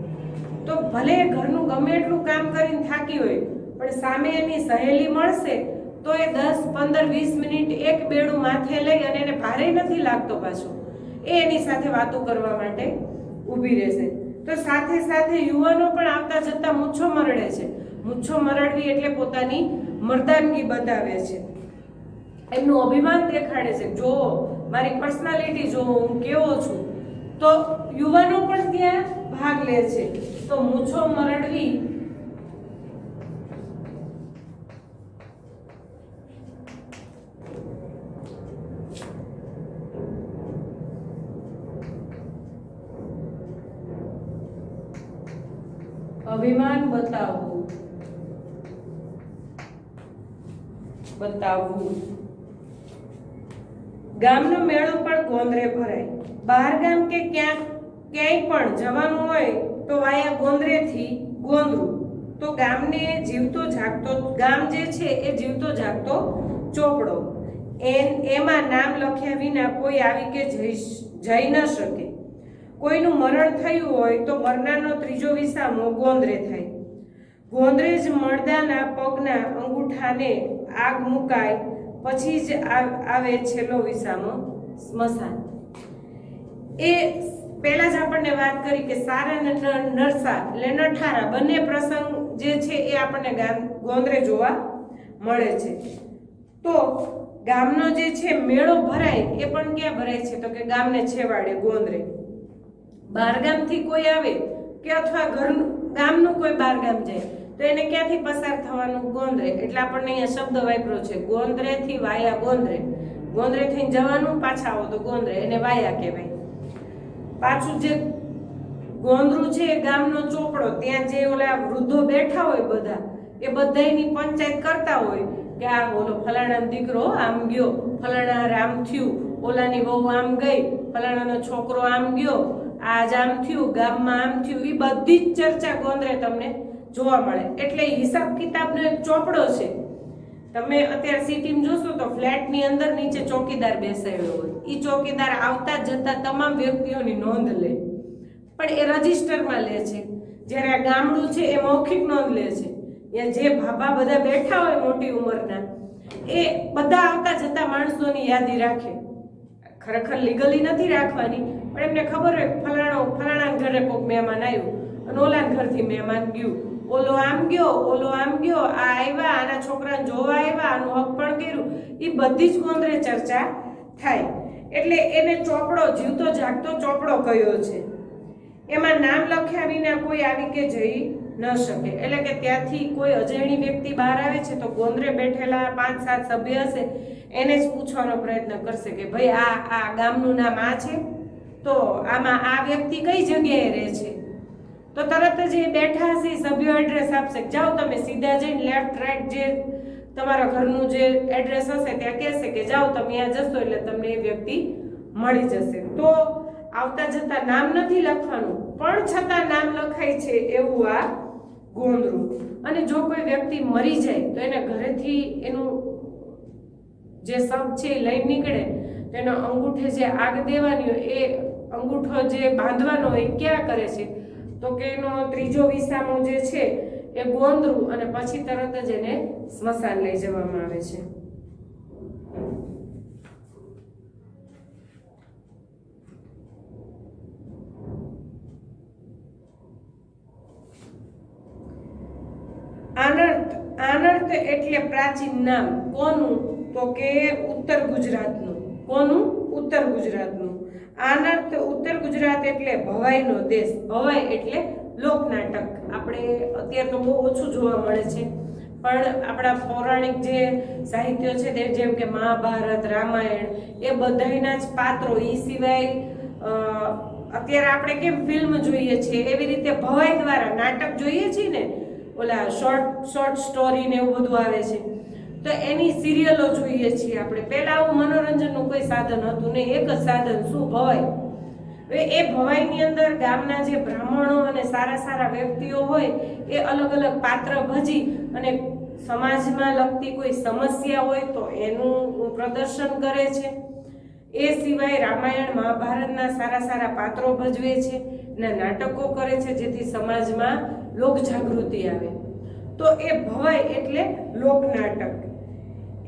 તો ભલે ઘરનું ગમે એટલું કામ કરીને થાકી હોય પણ સામે એની સહેલી મળશે તો એ 10, 15, 20 મિનિટ એક બેડું માથે લઈ અને એને ભારે નથી લાગતો પાછો, એ એની સાથે વાતો કરવા માટે ઊભી રહેશે. તો સાથે સાથે યુવાનો પણ આવતા જતા મૂછો મરડે છે. મૂછો મરડવી એટલે પોતાની મર્દાનગી બતાવે છે. એમનું અભિમાન દેખાડે છે, જો મારી પર્સનાલિટી જો હું કેવો છું. તો યુવાનો પણ ત્યાં ભાગ લે છે. તો મૂછો મરડવી અભિમાન બતાવવું. ગામનો મેળો પણ ગોંદરે ભરાય. બહાર ગામ કે ક્યાંય પણ જવાનું હોય તો વાયા ગોંદરેથી ગોંદરું. તો ગામને જીવતો જાગતો ગામ જે છે એ જીવતો જાગતો ચોપડો. એમાં નામ લખ્યા વિના કોઈ આવી કે જઈ ન શકે. કોઈનું મરણ થયું હોય તો મરનારનો ત્રીજો વિસામો ગોંદરે થાય. ગોંદરે જ મળદાના પગના અંગૂઠાને આગ મુકાય, પછી જ આવે છેલ્લો વિસામો સ્મશાન. એ પહેલા જ આપણને વાત કરી કે સારા અને નરસા એટલે નઠારા બંને પ્રસંગ જે છે એ આપણને ગોંદરે જોવા મળે છે. તો ગામનો જે છે મેળો ભરાય એ પણ ક્યાં ભરાય છે તો કે ગામને છેવાડે ગોંદરે. બહારગામથી કોઈ આવે કે અથવા ગામનું કોઈ બહારગામ જાય તો એને ક્યાંથી પસાર થવાનું ગોંદરે. એટલે આપણને અહીંયા શબ્દ વાપર્યો છે ગોંદરેથી વાયા ગોંદરે. ગોંદરેથી જવાનું પાછા આવો તો ગોંદરે, એને વાયા કહેવાય. પાછું જે ગોંદરું છે એ ગામનો ચોપડો, ત્યાં જે ઓલા વૃદ્ધો બેઠા હોય બધા એ બધાની પંચાયત કરતા હોય કે આ ઓલો ફલાણાનો દીકરો આમ ગયો, ફલાણા આમ થયું, ઓલાની વહુ આમ ગઈ, ફલાણાનો છોકરો આમ ગયો, આજ આમ થયું, ગામમાં આમ થયું. એ બધી જ ચર્ચા ગોંદરે તમને જોવા મળે. એટલે હિસાબ કિતાબનો એક ચોપડો છે. તમે અત્યારે સિટીમાં જોશો તો ફ્લેટની અંદર નીચે ચોકીદાર બેસાડ્યો હોય. એ ચોકીદાર આવતા જતા તમામ વ્યક્તિઓની નોંધ લે, પણ એ રજિસ્ટરમાં લે છે. જ્યારે આ ગામડું છે એ મૌખિક નોંધ લે છે. ત્યાં જે ભાભા બધા બેઠા હોય મોટી ઉંમરના એ બધા આવતા જતા માણસોની યાદી રાખે. ખરેખર લીગલી નથી રાખવાની, પણ એમને ખબર હોય ફલાણા ઘરે કોઈક મહેમાન આવ્યું અને ઓલા ઘરથી મહેમાન ગયું, ઓલો આમ ગયો, ઓલો આમ ગયો, આ આવ્યા, આના છોકરાને જોવા આવ્યા, આનું હક પણ કર્યું. એ બધી જ ગોંદરે ચર્ચા થાય. એટલે એને ચોપડો, જીવતો જાગતો ચોપડો કયો છે. એમાં નામ લખ્યા વિના કોઈ આવી કે જઈ ન શકે. એટલે કે ત્યાંથી કોઈ અજાણી વ્યક્તિ બહાર આવે છે તો ગોંદરે બેઠેલા 5-7 સભ્ય હશે એને જ પૂછવાનો પ્રયત્ન કરશે કે ભાઈ આ ગામનું નામ આ છે, તો આમાં આ વ્યક્તિ કઈ જગ્યાએ રહે છે. તો તરત જ એ બેઠા હશે સભ્યો એડ્રેસ આપશે, જાઓ તમે સીધા જઈને લેફ્ટ રાઈટ જે તમારા ઘરનું જે એડ્રેસ હશે ત્યાં કહેશે કે જાઓ તમે ત્યાં જશો એટલે તમને એ વ્યક્તિ મળી જશે. તો આવતા જતા નામ નથી લખવાનું, પણ છતાં નામ લખાય છે એવું આ ગોંદરું. અને જો કોઈ વ્યક્તિ મરી જાય તો એને ઘરેથી એનું જે શબ છે એ લઈ નીકળે તો એનો અંગૂઠે જે આગ દેવાની હોય એ અંગૂઠો જે બાંધવાનો હોય ક્યાં કરે છે તો કે એનો ત્રીજો વિસામો જે છે એ ગોંદરું, અને પછી તરત જ એને સ્મશાન લઈ જવામાં આવે છે. આનર્ત એટલે પ્રાચીન નામ. કોનું તો કે ઉત્તર ગુજરાતનું. કોનું? ઉત્તર ગુજરાતનું. આનર્ત ઉત્તર ગુજરાત એટલે ભવાઈનો દેશ. ભવાઈ એટલે લોકનાટક. આપણે અત્યારે તો બહુ ઓછું જોવા મળે છે, પણ આપણા પૌરાણિક જે સાહિત્ય છે તે જેમ કે મહાભારત, રામાયણ, એ બધાના જ પાત્રો. એ સિવાય અત્યારે આપણે કેમ ફિલ્મ જોઈએ છીએ એવી રીતે ભવાઈ દ્વારા નાટક જોઈએ છીએ ને, ઓલા શોર્ટ સ્ટોરી ને એવું બધું આવે છે, તો એની સિરિયલો જોઈએ છીએ આપણે. પહેલા આવું મનોરંજનનું કોઈ સાધન હતું નહીં, એક જ સાધન શું? ભવાઈ. એ ભવાઈની અંદર ગામના જે બ્રાહ્મણો અને સારા સારા વ્યક્તિઓ હોય એ અલગ અલગ પાત્ર ભજી અને સમાજમાં લગતી કોઈ સમસ્યા હોય તો એનું પ્રદર્શન કરે છે. એ સિવાય રામાયણ મહાભારતના સારા સારા પાત્રો ભજવે છે ને નાટકો કરે છે જેથી સમાજમાં લોક જાગૃતિ આવે. તો એ ભવાઈ એટલે લોકનાટક.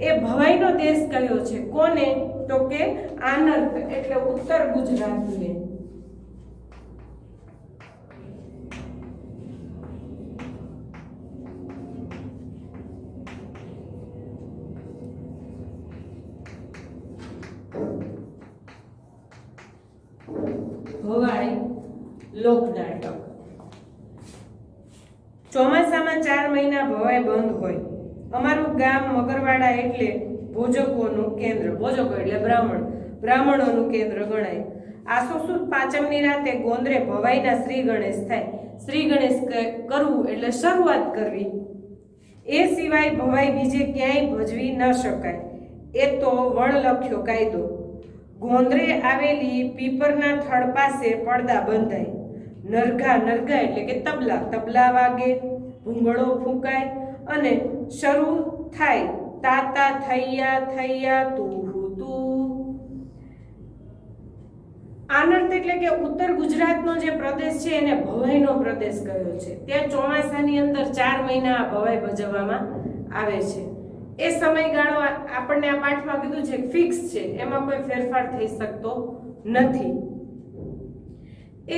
એ ભવાઈનો દેશ કયો છે? કોને? તો કે આનર્ત એટલે ઉત્તર ગુજરાતને. લોકનાટક. ચોમાસામાં 4 મહિના ભવાઈ બંધ હોય. અમારું ગામ મગરવાડા એટલે ભોજકોનું કેન્દ્ર. ભોજકો એટલે બ્રાહ્મણોનું કેન્દ્ર ગણાય. આસો સુદ પાંચમની રાતે ગોંદરે ભવાઈના શ્રી ગણેશ થાય. શ્રી ગણેશ કરવું એટલે શરૂઆત કરવી. એ સિવાય ભવાઈ બીજે ક્યાંય ભજવી ન શકાય. એ તો વણલખ્યો કાયદો. ગોંદરે આવેલી પીપરના થડ પાસે પડદા બંધાય. નરઘા એટલે કે તબલા વાગે, ભૂંગળો ફૂંકાય અને શરૂ થાય તાતા થૈયા તું. આનર્ત એટલે કે ઉત્તર ગુજરાતનો જે પ્રદેશ છે એને ભવાઈનો પ્રદેશ કયો છે. ત્યાં ચોમાસાની અંદર 4 મહિના ભવાઈ ભજવવામાં આવે છે. એ સમયગાળો આપણને આ પાઠમાં કીધું છે ફિક્સ છે, એમાં કોઈ ફેરફાર થઈ શકતો નથી.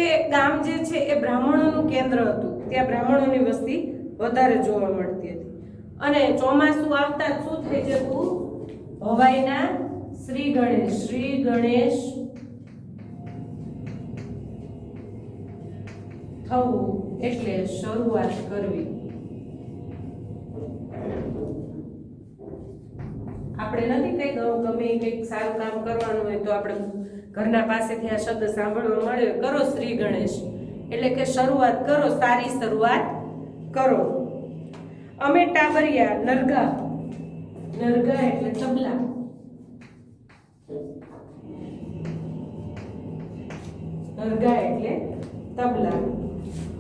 એ ગામ જે છે એ બ્રાહ્મણોનું કેન્દ્ર હતું. ત્યાં બ્રાહ્મણોની વસ્તી વધારે જોવા મળતી હતી. અને ચોમાસું આવતા શું થઈ જતું? ભવાઈના શ્રી ગણેશ થવું એટલે શરૂઆત કરવી. આપણે નથી કઈ ગમે કંઈક સારું કામ કરવાનું હોય તો આપણે ઘરના પાસેથી આ શબ્દ સાંભળવા મળ્યો, કરો શ્રી ગણેશ એટલે કે શરૂઆત કરો, સારી શરૂઆત કરો. અમે ટાબરિયા નરઘા એટલે તબલા.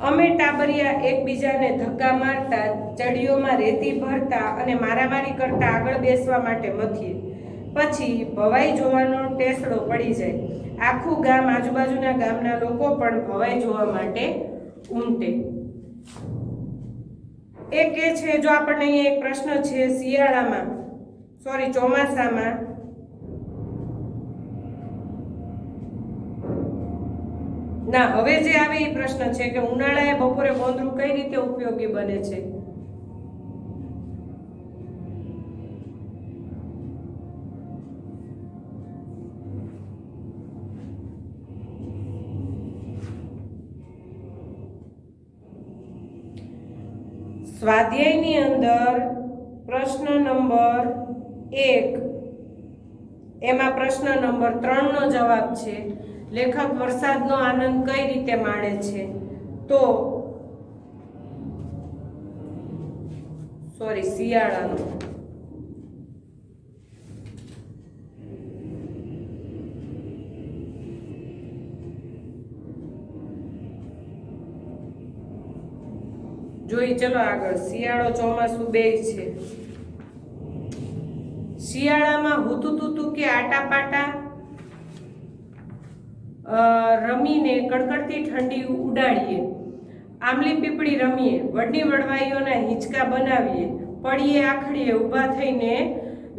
અમે ટાબરિયા એકબીજાને ધક્કા મારતા, ચડીઓમાં રેતી ભરતા અને મારામારી કરતા આગળ બેસવા માટે મથીએ. પછી ભવાઈ જોવાનો ટેસડો પડી જાય. આખું ગામ, આજુબાજુના ગામના લોકો પણ ભવાઈ જોવા માટે ઉમટે. એ કે છે, જો આપણને અહીંયા એક પ્રશ્ન છે, ચોમાસામાં ના, હવે જે આવે એ પ્રશ્ન છે કે ઉનાળાએ બપોરે ગોંદરું કઈ રીતે ઉપયોગી બને છે? સ્વાધ્યાયની અંદર પ્રશ્ન નંબર 1, એમાં પ્રશ્ન નંબર 3 નો જવાબ છે. લેખક વરસાદનો આનંદ કઈ રીતે માણે છે? તો શિયાળાનો. જોઈ ચલો આગળ. શિયાળો ચોમાસું બેય છે. શિયાળામાં હુતુતુતુ કે આટાપાટા રમીને કડકડતી ઠંડી ઉડાડીએ, આમલી પીપળી રમીએ, વડની વડવાઈઓના હિંચકા બનાવીએ, પડીએ આખડીએ, ઊભા થઈને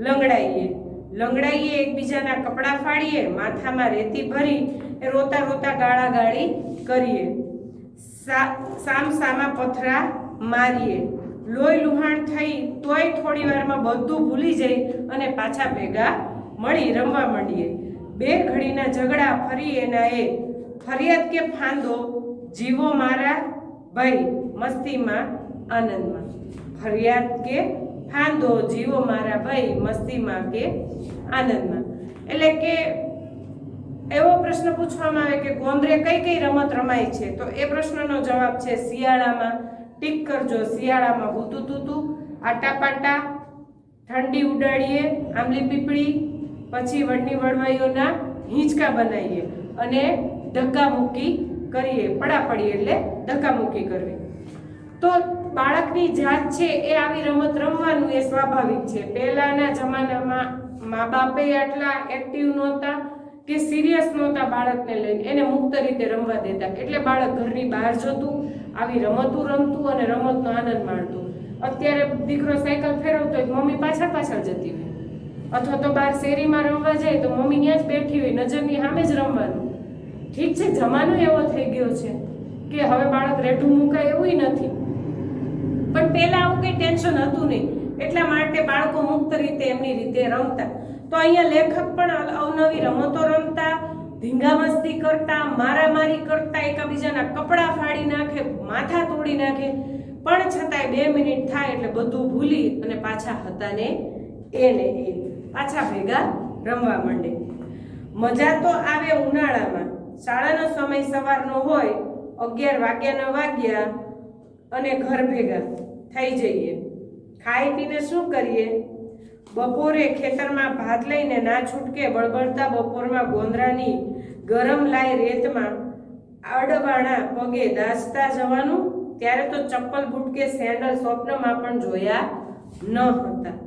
લંગડાઈએ, એકબીજાના કપડાં ફાડીએ, માથામાં રેતી ભરી રોતા રોતા ગાળાગાળી કરીએ, સામસામા પથરા મારીએ, લોહી લુહાણ થઈ તોય થોડી વારમાં બધું ભૂલી જઈ અને પાછા ભેગા મળી રમવા માંડીએ. 2 ઘડીના ઝઘડા ફરી એના એ, ફરિયાદ કે ફાંદો જીવો મારા ભાઈ મસ્તીમાં આનંદમાં. ફરિયાદ કે ફાંદો જીવો મારા ભાઈ મસ્તીમાં કે આનંદમાં. એટલે કે એવો પ્રશ્ન પૂછવામાં આવે કે ગોંદરે કઈ રમત રમાય છે? તો એ પ્રશ્નનો જવાબ છે શિયાળામાં. ટીક કરજો. શિયાળામાં હુતુતુતુ, આટાપાટા, ઠંડી ઉડાડીએ, આમલી પીપળી, પછી વડની વડવાઈઓના હિંચકા બનાવીએ અને ધક્કામુક્કી કરીએ. પડાપડી એટલે ધક્કામુક્કી કરવી. તો બાળકની જાત છે એ આવી રમત રમવાનું એ સ્વાભાવિક છે. પહેલાના જમાનામાં મા બાપે આટલા એક્ટિવ નહોતા કે સિરિયસ નહોતા બાળકને લઈને, એને મુક્ત રીતે રમવા દેતા. એટલે બાળક ઘરની બહાર જતું, આવી રમતો રમતું અને રમતનો આનંદ માણતું. અત્યારે દીકરો સાયકલ ફેરવતો હોય મમ્મી પાછળ જતી હોય, અથવા તો બહાર શેરીમાં રમવા જાય તો મમ્મી ત્યાં જ બેઠી હોય, નજરની સામે જ રમવાનું. ઠીક છે, જમાનો એવો થઈ ગયો છે કે હવે બાળક રેઢું મુકાય એવું નથી, પણ પહેલા આવું કંઈ ટેન્શન હતું નહીં. એટલા માટે બાળકો મુક્ત રીતે એમની રીતે રમતા. તો અહીંયા લેખક પણ અવનવી રમતો રમતા, ધીંગામસ્તી કરતા, મારામારી કરતા, એકબીજાના કપડાં ફાડી નાખે, માથા તોડી નાખે, પણ છતાંય 2 મિનિટ થાય એટલે બધું ભૂલી અને પાછા હતા ને એને એ પાછા ભેગા રમવા માંડે. મજા તો આવે ઉનાળામાં. શાળાનો સમય સવારનો હોય, 11 વાગ્યા અને ઘર ભેગા થઈ જઈએ. ખાઈ પીને શું કરીએ? બપોરે ખેતરમાં ભાત લઈને ના છૂટકે બળબળતા બપોરમાં ગોંદરાની ગરમ લાઈ રેતમાં અડવાણા પગે દાસતા જવાનું. ત્યારે તો ચપ્પલ બૂટ કે સેન્ડલ સ્વપ્નમાં પણ જોયા ન હતા.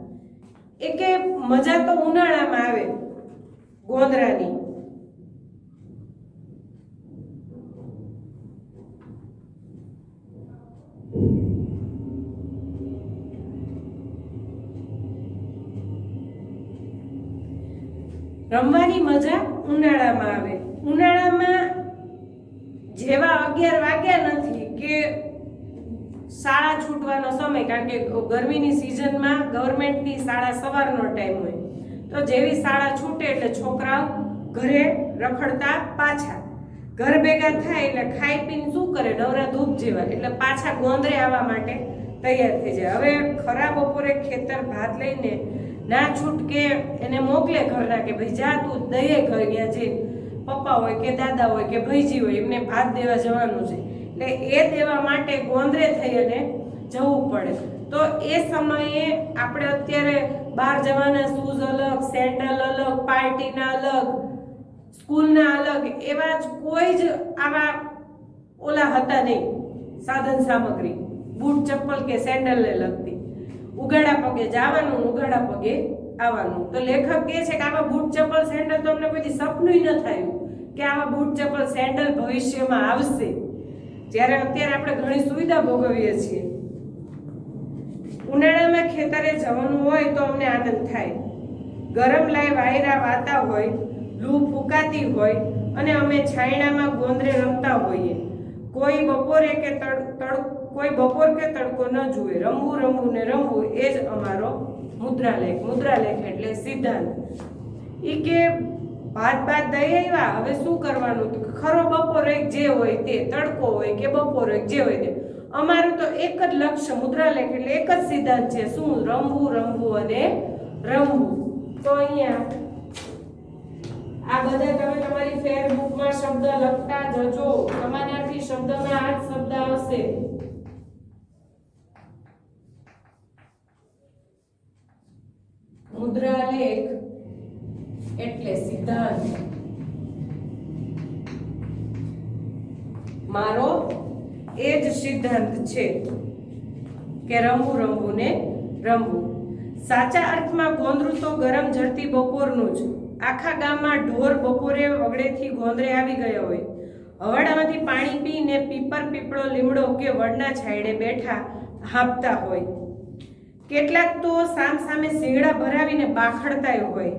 એ કે મજા તો ઉનાળામાં આવે ગોંદરાની. રમવાની મજા ઉનાળામાં આવે. ઉનાળામાં જેવા 11 વાગ્યા નથી કે શાળા છૂટવાનો સમય, કારણ કે ગરમીની સિઝનમાં ગવર્મેન્ટની શાળા સવારનો ટાઈમ હોય, તો જેવી શાળા છૂટે એટલે છોકરાઓ ઘરે રખડતા પાછા. ઘર ભેગા થાય એટલે ખાઈ પીને શું કરે? નવરા ધૂપ જેવા, એટલે પાછા ગોંદરે આવવા માટે તૈયાર થઈ જાય. હવે ખરા બપોરે ખેતર ભાત લઈને ના છૂટકે એને મોકલે ઘરના કે ભાઈ જા તું દઈએ ઘર, ત્યાં જઈને પપ્પા હોય કે દાદા હોય કે ભાઈજી હોય એમને ભાત દેવા જવાનું છે, એટલે એ દેવા માટે ગોંદરે થઈ અને જવું પડે. તો એ સમયે આપણે અત્યારે બહાર જવાના શૂઝ અલગ, સેન્ડલ અલગ, પાર્ટીના અલગ, સ્કૂલના અલગ, એવા જ કોઈ જ આવા ઓલા હતા નહીં સાધન સામગ્રી, બૂટ ચપ્પલ કે સેન્ડલને લગતી. ઉગાડા પગે જવાનું, ઉગાડા પગે આવવાનું. તો લેખક કહે છે કે આવા બૂટ ચપ્પલ સેન્ડલ તો અમને કોઈ સપનું ન થયું કે આવા બૂટ ચપ્પલ સેન્ડલ ભવિષ્યમાં આવશે, જ્યારે અત્યારે આપણે ઘણી સુવિધા ભોગવીએ છીએ. ઉનાળામાં ખેતરે જવાનું હોય તો અમને આનંદ થાય. ગરમ લાઈ વાયરા વાતા હોય, લૂ ફૂંકાતી હોય અને અમે છાયડામાં ગોંદરે રમતા હોઈએ. કોઈ બપોર કે તડકો ન જુએ, રમવું રમવું ને રમવું, એ જ અમારો મુદ્રાલેખ. મુદ્રાલેખ એટલે સિદ્ધાંત. ઈ કે ભાત દઈ આવ્યા, હવે શું કરવાનું? ખરો બપોર જે હોય તે, તડકો હોય કે બપોર જે હોય તે, અમારું તો એક જ લક્ષ્ય. મુદ્રાલેખ એટલે એક જ સિદ્ધાંત છે, શું? રમવું રમવું અને રમવું. તો અહીંયા આ બધા તમે તમારી ફેરબુકમાં શબ્દ લખતા જજો. તમારાથી શબ્દમાં આ જ શબ્દ આવશે. મુદ્રાલેખ એટલે સિદ્ધાંત. મારો એ જ સિદ્ધાંત છે કે રમવું રમવું ને રમવું. સાચા અર્થમાં ગોંદરું તો ગરમ ઝરતી બપોરનું જ. આખા ગામમાં ઢોર બપોરે વગડેથી ગોંદરે આવી ગયા હોય, હવાડામાંથી પાણી પીને પીપર, પીપળો, લીમડો કે વડના છાંયડે બેઠા હાંફતા હોય. કેટલાક તો સામ સામે શિંગડા ભરાવીને બાખડતા હોય.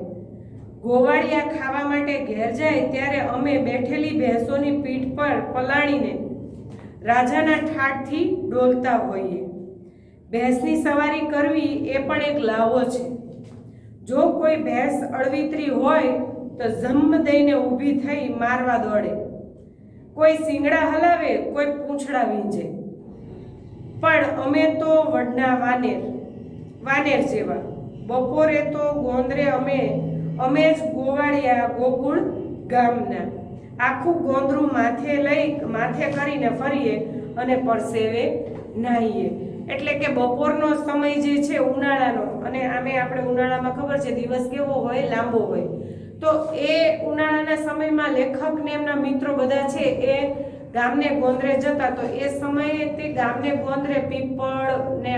ગોવાળિયા ખાવા માટે ઘેર જાય ત્યારે અમે બેઠેલી ભેંસોની પીઠ પર પલાણીને રાજાના ઠાઠથી ડોલતા હોઈએ. ભેંસની સવારી કરવી એ પણ એક લાવો છે. જો કોઈ ભેંસ અળવિતરી હોય તો જમ્મ દઈને ઊભી થઈ મારવા દોડે. કોઈ શિંગડા હલાવે, કોઈ પૂંછડા વીંજે. પણ અમે તો વડના વાનેર જેવા. બપોરે તો ગોંદરે અમે જ ગોવાળિયા ગોકુળ ગામના. આખું ગોંદરું માથે કરીને ફરીએ અને પરસેવે નાહીએ. એટલે કે બપોરનો સમય જે છે ઉનાળાનો, અને આમે આપણે ઉનાળામાં ખબર છે દિવસ કેવો હોય? લાંબો હોય. તો એ ઉનાળાના સમયમાં લેખક ને એમના મિત્રો બધા છે એ ગામને ગોંદરે જતા. તો એ સમયે તે ગામને ગોંદરે પીપળ ને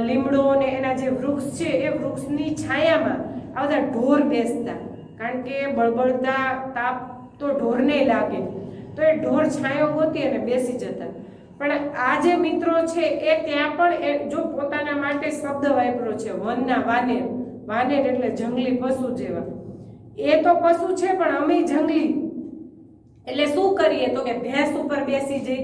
લીમડો ને એના જે વૃક્ષ છે એ વૃક્ષની છાયામાં આ બધા ઢોર બેસતા. કારણ કે બળબળતા તાપ તો ઢોરને લાગે, તો એ ઢોર છાંયો ગોતી અને બેસી જતા. પણ આ જે મિત્રો છે એ ત્યાં પણ જો પોતાના માટે શબ્દ વાપરો છે, વનના વાનેર. વાનેર એટલે જંગલી પશુ જેવા. એ તો પશુ છે પણ અમે જંગલી. એટલે શું કરીએ? તો કે ભેંસ ઉપર બેસી જઈ.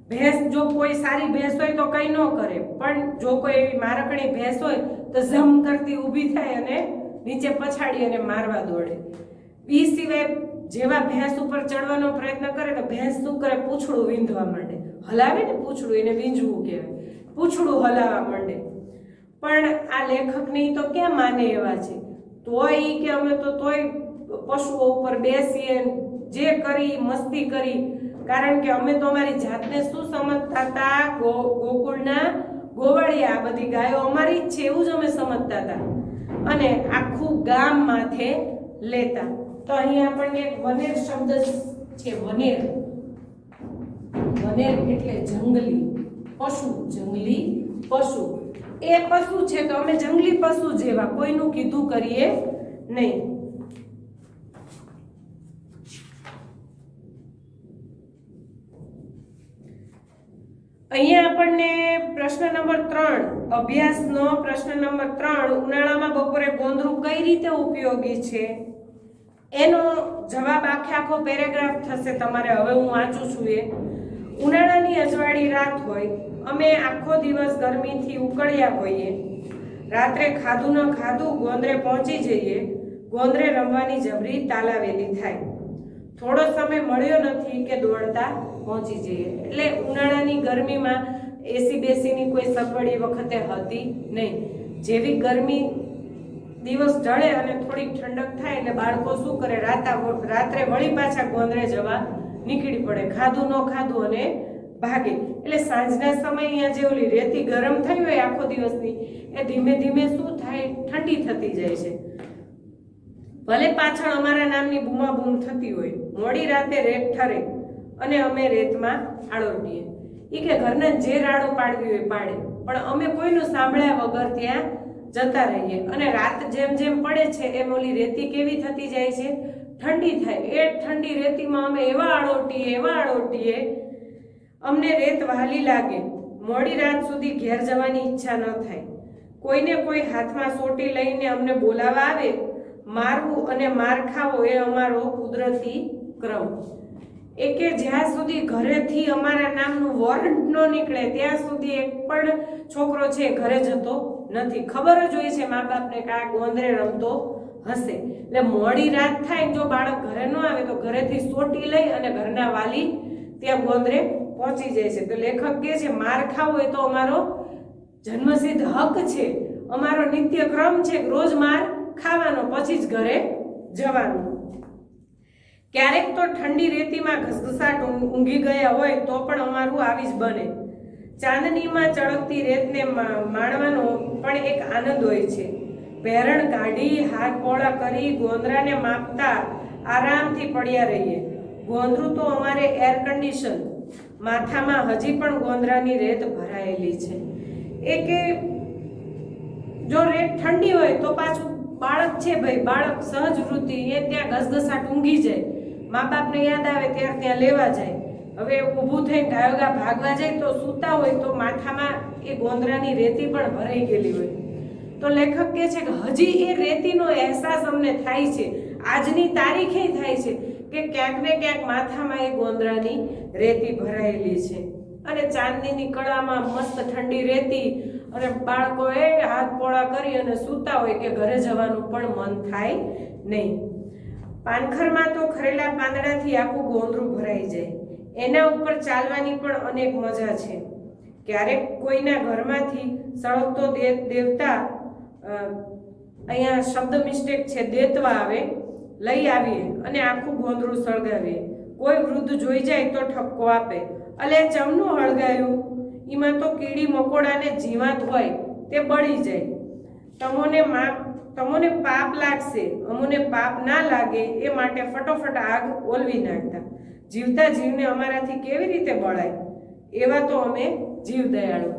ભેંસ જો કોઈ સારી ભેંસ હોય તો કંઈ ન કરે, પણ જો કોઈ એવી મારકણી ભેંસ હોય તો ઝમ કરતી ઊભી થાય અને નીચે પછાડી અને મારવા દોડે. એ સિવાય જેવા ભેંસ ઉપર ચડવાનો પ્રયત્ન કરે તો ભેંસ શું કરે, પૂંછડું વીંધવા માંડે, હલાવે ને પૂંછડું, એને વીંજવું કહેવાય, પૂંછડું હલાવવા માંડે. પણ આ લેખકની તો ક્યાં માને એવા છે, તોય ઈ કે અમે તો તોય પશુઓ ઉપર બેસીએ, જે કરી મસ્તી કરી, કારણ કે અમે તો અમારી જાતને શું સમજતા હતા, ગોકુળના ગોવાળિયા, આ બધી ગાયો અમારી જ છે એવું જ અમે સમજતા હતા અને આખું ગામ માથે લેતા. તો અહીં આપણને એક વનેર શબ્દ છે, વનેર. વનેર એટલે જંગલી પશુ, જંગલી પશુ. એ પશુ છે તો અમે જંગલી પશુ જેવા કોઈનું કીધું કરીએ નહીં. અહીંયા આપણને પ્રશ્ન નંબર 3, અભ્યાસનો પ્રશ્ન નંબર 3, ઉનાળામાં બપોરે ગોંદરું કઈ રીતે ઉપયોગી છે, એનો જવાબ આખો પેરેગ્રાફ થશે તમારે. હવે હું વાંચું છું. એ ઉનાળાની અજવાળી રાત હોય, અમે આખો દિવસ ગરમીથી ઉકળ્યા હોઈએ, રાત્રે ખાધું ન ખાધું ગોંદરે પહોંચી જઈએ, ગોંદરે રમવાની જબરી તાલાવેલી થાય, થોડો સમય મળ્યો નથી કે દોડતા પહોંચી જઈએ. એટલે ઉનાળાની ગરમીમાં એસી બેસીની કોઈ સગવડી વખતે હતી નહીં. જેવી ગરમી દિવસ ઢળે અને થોડીક ઠંડક થાય એટલે બાળકો શું કરે, રાત્રે વળી પાછા ગોંદરે જવા નીકળી પડે, ખાધું ન ખાધું અને ભાગે. એટલે સાંજના સમયે અહીંયા જે ઓલી રેતી ગરમ થઈ હોય આખો દિવસની, એ ધીમે ધીમે શું થાય, ઠંડી થતી જાય છે. ભલે પાછળ અમારા નામની બૂમાબૂમ થતી હોય, મોડી રાતે રેત ઠરે અને અમે રેતમાં આળોટીએ. એ કે ઘરના જે રાડો પાડવી હોય પાડે, પણ અમે કોઈનું સાંભળ્યા વગર ત્યાં જતા રહીએ. અને રાત જેમ જેમ પડે છે એમ ઓલી રેતી કેવી થતી જાય છે, ઠંડી થાય. એ ઠંડી રેતીમાં અમે એવા આળોટીએ, અમને રેત વહાલી લાગે, મોડી રાત સુધી ઘેર જવાની ઈચ્છા ન થાય. કોઈને કોઈ હાથમાં સોટી લઈને અમને બોલાવા આવે, મારવું અને માર ખાવો એ અમારો કુદરતી ક્રમ. એ કે જ્યાં સુધી ઘરેથી અમારા નામનું વોરંટ ન નીકળે ત્યાં સુધી એક પણ છોકરો છે ઘરે જતો નથી. ખબર જ હોય છે મા બાપને કે આ ગોંદરે રમતો હશે. એટલે મોડી રાત થાય, જો બાળક ઘરે ન આવે તો ઘરેથી સોટી લઈ અને ઘરના વાલી ત્યાં ગોંદરે પહોંચી જાય છે. તો લેખક કહે છે માર ખાવો એ તો અમારો જન્મસિદ્ધ હક છે, અમારો નિત્ય ક્રમ છે, રોજ માર ખાવાનો, પછી જ ઘરે જવાનું. ક્યારેક તો ઠંડી રેતીમાં ઘસઘસાટ ઊંઘી ગયા હોય તો પણ અમારું આવી જ બને. ચાંદનીમાં ચળકતી રેતને માણવાનો પણ એક આનંદ હોય છે. પહેરણ કાઢી હાથ પોળા કરી ગોંદરાને માપતા આરામથી પડ્યા રહીએ. ગોંદરું તો અમારે એર કન્ડિશન, માથામાં હજી પણ ગોંદરાની રેત ભરાયેલી છે. એ કે જો રેત ઠંડી હોય તો પાછું બાળક છે ભાઈ, બાળક સહજ વૃત્તિ, એ ત્યાં ઘસઘસાટ ઊંઘી જાય, મા બાપને યાદ આવે ત્યારે ત્યાં લેવા જાય. હવે ઊભું થઈને ગાયોગા ભાગવા જાય તો સૂતા હોય તો માથામાં એ ગોંદરાની રેતી પણ ભરાઈ ગયેલી હોય. તો લેખક કહે છે કે હજી એ રેતીનો અહેસાસ અમને થાય છે, આજની તારીખે થાય છે કે ક્યાંક ને ક્યાંક માથામાં એ ગોંદરાની રેતી ભરાયેલી છે. અને ચાંદનીની કળામાં મસ્ત ઠંડી રેતી અને બાળકો એ હાથ પોળા કરી અને સૂતા હોય કે ઘરે જવાનું પણ મન થાય નહીં. પાનખરમાં તો ખરેલા પાંદડાથી આખું ગોંદરું ભરાઈ જાય, એના ઉપર ચાલવાની પણ અનેક મજા છે. ક્યારેક કોઈના ઘરમાંથી સળગતો દેવતા, અહીંયા શબ્દ મિસ્ટેક છે, દેતવા આવે, લઈ આવીએ અને આખું ગોંદરું સળગાવીએ. કોઈ વૃદ્ધ જોઈ જાય તો ઠપકો આપે, અલે ચમનું હળગાયું, એમાં તો કીડી મકોડાને જીવાત હોય તે બળી જાય. તમોને પાપ લાગશે, અમોને પાપ ના લાગે એ માટે ફટોફટ આગ ઓલવી નાખતા. જીવતા જીવને અમારાથી કેવી રીતે બળાય, એવા તો અમે જીવ દયાળુ.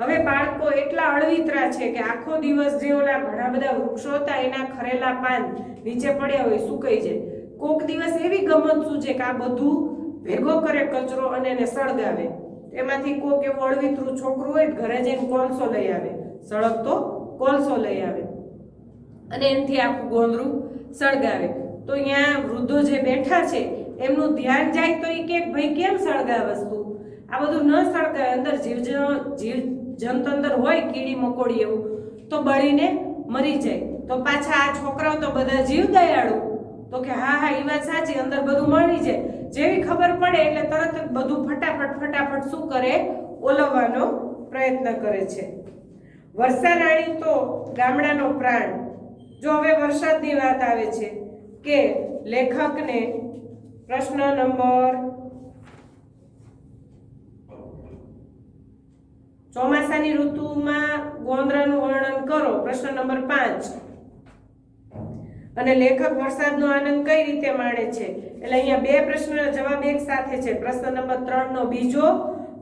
હવે બાળકો એટલા અળવિતરા છે કે આખો દિવસ જે ઓલા ઘણા બધા વૃક્ષો હતા એના ખરેલા પાન નીચે પડ્યા હોય સુકાઈ જાય. કોક દિવસ એવી ગમત શું છે કે આ બધું ભેગો કરે કચરો અને એને સળગાવે. એમાંથી કોક એવું અળવિતરું છોકરું હોય ઘરે જઈને કોલસો લઈ આવે, સળગતો કોલસો લઈ આવે અને એનાથી આખું ગોંદરું સળગાવે. તો અહીંયા વૃદ્ધો જે બેઠા છે એમનું ધ્યાન જાય તો એ કે ભાઈ કેમ સળગાવે વસ્તુ, આ બધું ન સળગાવે, અંદર જીવ જંતુ અંદર હોય કીડી મકોડી એવું તો બળીને મરી જાય. તો પાછા આ છોકરાઓ તો બધા જીવ દયાળુ, તો કે હા એ વાત સાચી, અંદર બધું મળી જાય. જેવી ખબર પડે એટલે તરત જ બધું ફટાફટ શું કરે, ઓલવવાનો પ્રયત્ન કરે છે. વર્ષા રાણી તો ગામડાનો પ્રાણ. જો હવે વરસાદની વાત આવે છે કે લેખકને પ્રશ્ન નંબર ચોમાસાની ઋતુમાં ગોંદરાનું વર્ણન કરો, પ્રશ્ન નંબર 5. અને લેખક વરસાદનો આનંદ કઈ રીતે માણે છે? એટલે અહીંયા બે પ્રશ્નના જવાબ એક સાથે છે. પ્રશ્ન નંબર 3 નો બીજો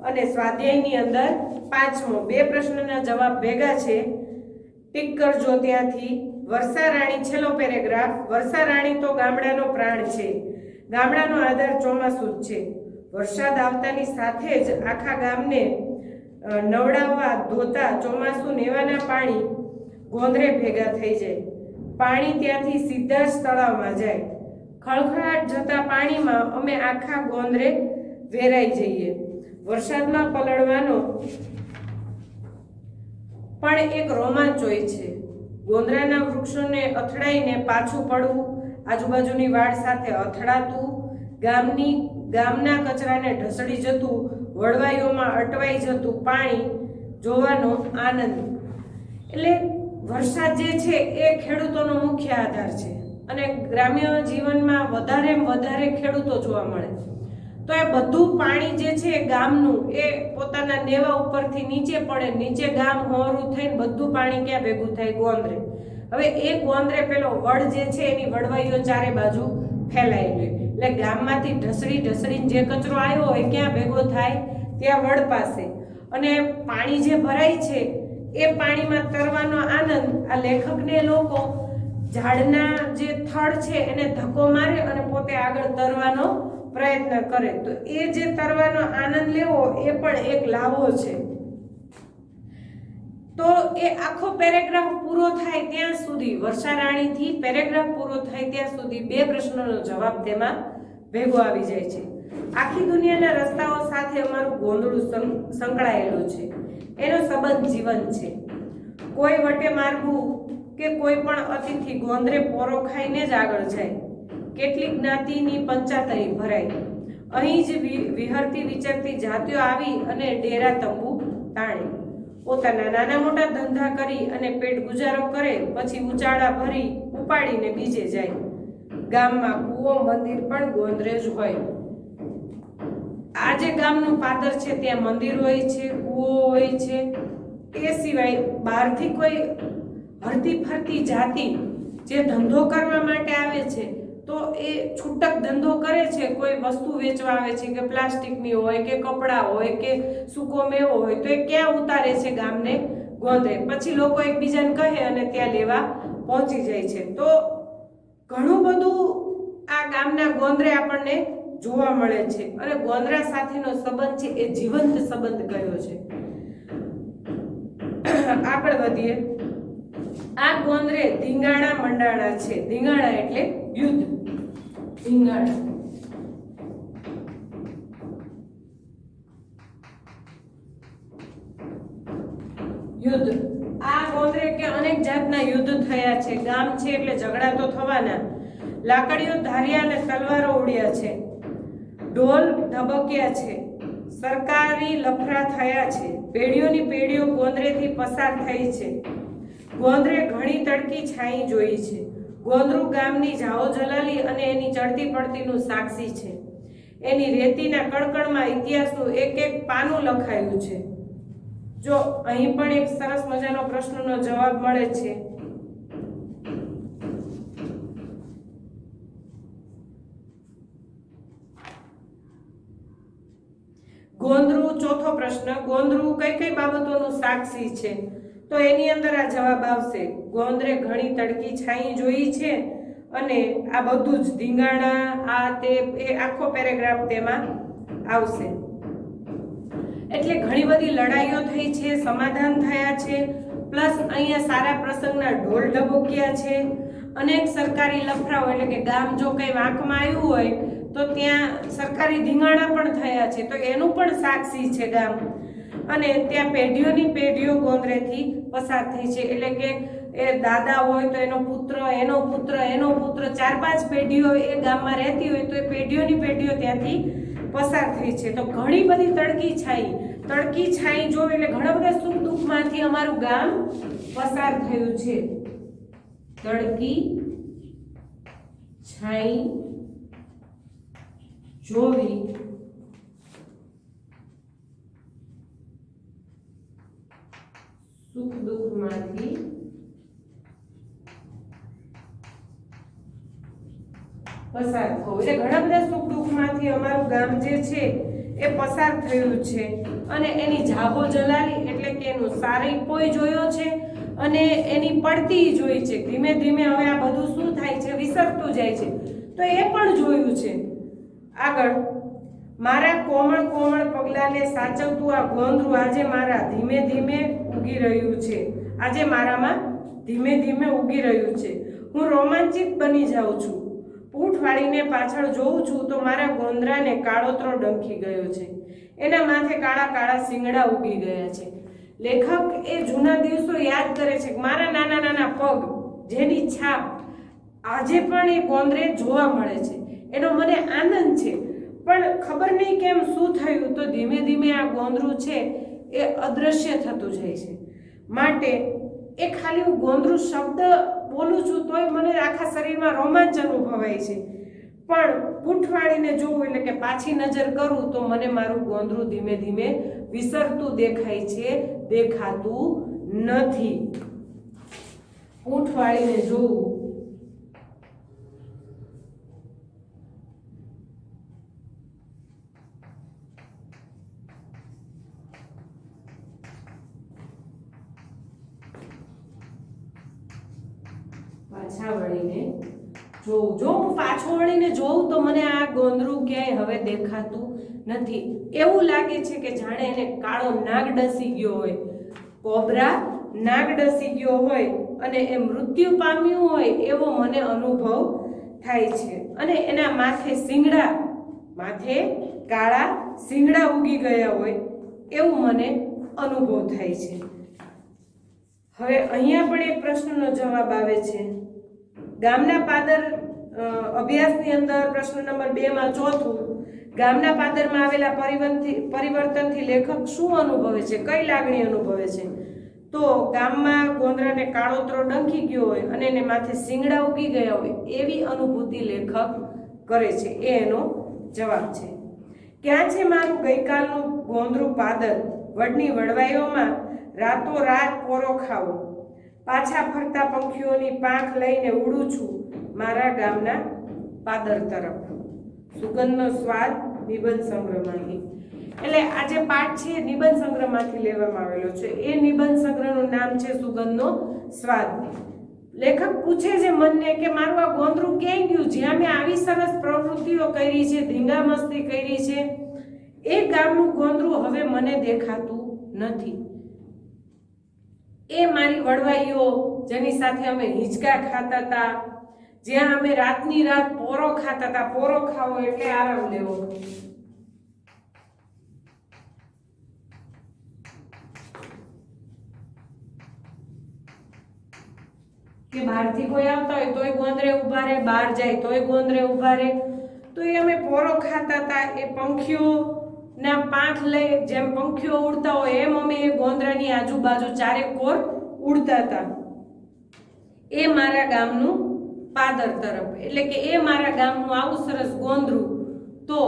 અને સ્વાધ્યાયની અંદર 5મો. બે પ્રશ્નના જવાબ ભેગા છે. ટીક કરજો ત્યાંથી. વર્ષા રાણી, છેલ્લો પેરેગ્રાફ. વર્ષા રાણી તો ગામડાનો પ્રાણ છે. ગામડાનો આધાર ચોમાસું જ છે. વરસાદ આવતાની સાથે જ આખા ગામને નવડાવવા ધોતા ચોમાસું નેવાના પાણી ગોંદરે ભેગા થઈ જાય. પાણી ત્યાંથી સીધા જ તળાવમાં જાય. ખળખળાટ જતા પાણીમાં અમે આખા ગોંદરે વેરાઈ જઈએ. વરસાદમાં પલળવાનો પણ એક રોમાંચ હોય છે. ગોંદરાના વૃક્ષોને અથડાઈને પાછું પડવું, આજુબાજુની વાડ સાથે અથડાતું, ગામના કચરાને ઢસડી જતું, વળવાઈઓમાં અટવાઈ જતું પાણી જોવાનો આનંદ. એટલે વરસાદ જે છે એ ખેડૂતોનો મુખ્ય આધાર છે અને ગ્રામ્ય જીવનમાં વધારે ખેડૂતો જોવા મળે. તો એ બધું પાણી જે છે ગામનું એ પોતાના નેવા ઉપરથી નીચે પડે, નીચે ગામ હોરું થઈને બધું પાણી ક્યાં ભેગું થાય? ગોંદરે. હવે એ ગોંદરે પેલો વડ જે છે એની વડવાઈઓ ચારે બાજુ ફેલાયેલી, એટલે ગામમાંથી ઢસડીને જે કચરો આવ્યો હોય ક્યાં ભેગો થાય? ત્યાં વડ પાસે. અને પાણી જે ભરાય છે એ પાણીમાં તરવાનો આનંદ આ લેખકને લોકો ઝાડના જે થડ છે એને ધક્કો મારે અને પોતે આગળ તરવાનો પ્રયત્ન કરે. તો એ જે તરવાનો આનંદ લેવો એ પણ એક લાવો છે. તો એ આખો પેરેગ્રાફ પૂરો થાય ત્યાં સુધી, વર્ષા રાણીથી પેરેગ્રાફ પૂરો થાય ત્યાં સુધી બે પ્રશ્નોનો જવાબ તેમાં ભેગો આવી જાય છે. આખી દુનિયાના રસ્તાઓ સાથે અમારું ગોંદડું સંકળાયેલું છે. એનો સંબંધ જીવંત છે. કોઈ વટે માર્ગું કે કોઈ પણ અતિથિ ગોંદરે પોરો ખાઈને જ આગળ જાય. કેટલીક જ્ઞાતિની પંચાતરી ભરાય. અહીં જ વિહરતી વિચરતી જાતિઓ આવી અને ડેરા તંબુ તાણે. પોતાના નાના મોટા ધંધા કરી અને પેટ ગુજારો કરે, પછી ઉચાળા ભરી ઉપાડીને બીજે જાય. ગામમાં કૂવો મંદિર પણ ગોંદરે જ હોય. આ જે ગામનું પાદર છે ત્યાં મંદિર હોય છે, કૂવો હોય છે. એ સિવાય બહારથી કોઈ હરતી ફરતી જાતિ જે ધંધો કરવા માટે આવે છે તો એ છૂટક ધંધો કરે છે. કોઈ વસ્તુ વેચવા આવે છે કે પ્લાસ્ટિકની હોય કે કપડાં હોય કે સૂકો મેવો હોય તો એ ક્યાં ઉતારે છે? ગામને ગોંદરે. પછી લોકો એકબીજાને કહે અને ત્યાં લેવા પહોંચી જાય છે. તો ઘણું બધું આ ગામના ગોંદરે આપણને જોવા મળે છે અને ગોંદરા સાથેનો સંબંધ છે એ જીવંત સંબંધ કયો છે. આગળ વધીએ. આ ગોંદરે ધીંગાણા મંડાણા છે. ધીંગાણા એટલે યુદ્ધ. ધીંગાણા યુદ્ધ. આ ગોંદરે કે અનેક જાતના યુદ્ધ થયા છે. ગામ છે એટલે ઝઘડા તો થવાના. લાકડીઓ ધાર્યા અને તલવારો ઉડ્યા છે. ઢોલ ધબક્યા છે. સરકારી લફરા થયા છે. પેઢીઓની પેઢીઓ ગોંદરેથી પસાર થઈ છે. ગોંદરે ઘણી તડકી છાઈ જોઈ છે. ગોંદરું ગામની જાઓ જલાલી અને એની ચડતી પડતીનું સાક્ષી છે. એની રેતીના કણકણમાં ઇતિહાસનું એક એક પાનું લખાયું છે. જો અહીં પણ એક સરસ મજાનો પ્રશ્નનો જવાબ મળે છે. ગોંદરું, ચોથો પ્રશ્ન, ગોંદરું કઈ બાબતોનું સાક્ષી છે? તો એની અંદર આ જવાબ આવશે. ગોંદરે ઘણી તડકી છાઈ જોઈ છે અને આ બધું જ ધીંગાણા આ તે એ આખો પેરેગ્રાફ તેમાં આવશે. એટલે ઘણી બધી લડાઈઓ થઈ છે, સમાધાન થયા છે, પ્લસ અહીંયા સારા પ્રસંગના ઢોલ ઢબુક્યા છે. અનેક સરકારી લફરાઓ એટલે કે ગામ જો કંઈ વાંકમાં આવ્યું હોય તો ત્યાં સરકારી ધીંગાણા પણ થયા છે. તો એનું પણ સાક્ષી છે ગામ. અને ત્યાં પેઢીઓની પેઢીઓ ગોંદરેથી પસાર થઈ છે. એટલે કે એ દાદા હોય તો એનો પુત્ર, એનો પુત્ર, એનો પુત્ર, 4-5 પેઢીઓ એ ગામમાં રહેતી હોય તો એ પેઢીઓની પેઢીઓ ત્યાંથી પસાર થઈ છે. તો ઘણી બધી તડકી છાઈ જોવે એટલે ઘણા બધા સુખ દુઃખમાંથી અમારું ગામ પસાર થયું છે. તડકી છાઈ જોવી સુખ દુઃખમાંથી પસાર થવું એટલે ઘણા બધા સુખ દુઃખમાંથી અમારું ગામ જે છે એ પસાર થયું છે. અને એની જાહો જલાલી એટલે કે એનું સારી કોઈ જોયો છે અને એની પડતી જોઈ છે. ધીમે ધીમે હવે આ બધું શું થાય છે, વિસરતું જાય છે. તો એ પણ જોયું છે. આગળ, મારા કોમળ કોમળ પગલાને સાચવતું આ ગોંદરું આજે મારા ધીમે ધીમે ઉગી રહ્યું છે. આજે મારામાં ધીમે ધીમે ઉગી રહ્યું છે. હું રોમાંચિત બની જાઉં છું. પૂંઠ વાળીને પાછળ જોઉં છું તો મારા ગોંદરાને કાળોતરો ડંખી ગયો છે. એના માથે કાળા કાળા શિંગડા ઉગી ગયા છે. લેખક એ જૂના દિવસો યાદ કરે છે. મારા નાના નાના પગ જેની છાપ આજે પણ એ ગોંદરે જોવા મળે છે. એનો મને આનંદ છે. પણ ખબર નહીં કેમ શું થયું તો ધીમે ધીમે આ ગોંદરું છે એ અદૃશ્ય થતું જાય છે. માટે એ ખાલી હું ગોંદરું શબ્દ બોલું છું તોય મને આખા શરીરમાં રોમાંચ અનુભવાય છે. પણ પૂંઠ વાળીને જોવું એટલે કે પાછી નજર કરું તો મને મારું ગોંદરું ધીમે ધીમે વિસરતું દેખાય છે, દેખાતું નથી. પૂંઠ વાળીને જોવું પાછા વળીને જોઉં. જો હું પાછો વળીને જોઉં તો મને આ ગોંદરું ક્યાંય હવે દેખાતું નથી. એવું લાગે છે કે જાણે એને કાળો નાગ ડસી ગયો હોય, કોબરા નાગ ડસી ગયો હોય અને એ મૃત્યુ પામ્યું હોય એવો મને અનુભવ થાય છે. અને એના માથે કાળા શિંગડા ઉગી ગયા હોય એવું મને અનુભવ થાય છે. હવે અહીંયા પણ એક પ્રશ્નનો જવાબ આવે છે. ગામના પાદર અભ્યાસની અંદર પ્રશ્ન નંબર 2 માં ચોથું, ગામના પાદરમાં આવેલા પરિવર્તનથી લેખક શું અનુભવે છે, કઈ લાગણી અનુભવે છે? તો ગામમાં ગોંદરાને કાળોતરો ડંખી ગયો હોય અને એને માથે શિંગડા ઉગી ગયા હોય એવી અનુભૂતિ લેખક કરે છે. એ એનો જવાબ છે. ક્યાં છે મારું ગઈકાલનું ગોંદરું પાદર? વડની વડવાઈઓમાં રાતોરાત પોરો ખાવો. પાછા ફરતા પંખીઓની પાંખ લઈને ઉડું છું મારા ગામના પાદર તરફ. સુગંધનો સ્વાદ નિબંધ સંગ્રહમાંથી. એટલે આ જે પાઠ છે નિબંધ સંગ્રહમાંથી લેવામાં આવેલો છે. એ નિબંધ સંગ્રહનું નામ છે સુગંધનો સ્વાદ. લેખક પૂછે છે મનને કે મારું આ ગોંદરું ક્યાંય ગયું જ્યાં મેં આવી સરસ પ્રવૃત્તિઓ કરી છે, ધીંગા મસ્તી કરી છે. એ ગામનું ગોંદરું હવે મને દેખાતું નથી. એ મારી વડવાઈઓ જેની સાથે અમે હિંચકા ખાતા હતા, જ્યાં અમે રાતની રાત પોરો ખાતા હતા. પોરો ખાવો એટલે આરામ લેવો. કે બહારથી કોઈ આવતા હોય તોય ગોંદરે ઉભા રહે, બહાર જાય તોય ગોંદરે ઉભા રહે. તો એ અમે પોરો ખાતા હતા. એ પંખીઓ ના પાંખ લઈ જેમ પંખીઓ ઉડતા હોય એમ અમે એ ગોંદરાની આજુબાજુ ચારેકોર ઉડતા હતા. એ મારા ગામનું પાદર તરફ. એટલે કે એ મારા ગામનું આવું સરસ ગોંદરું. તો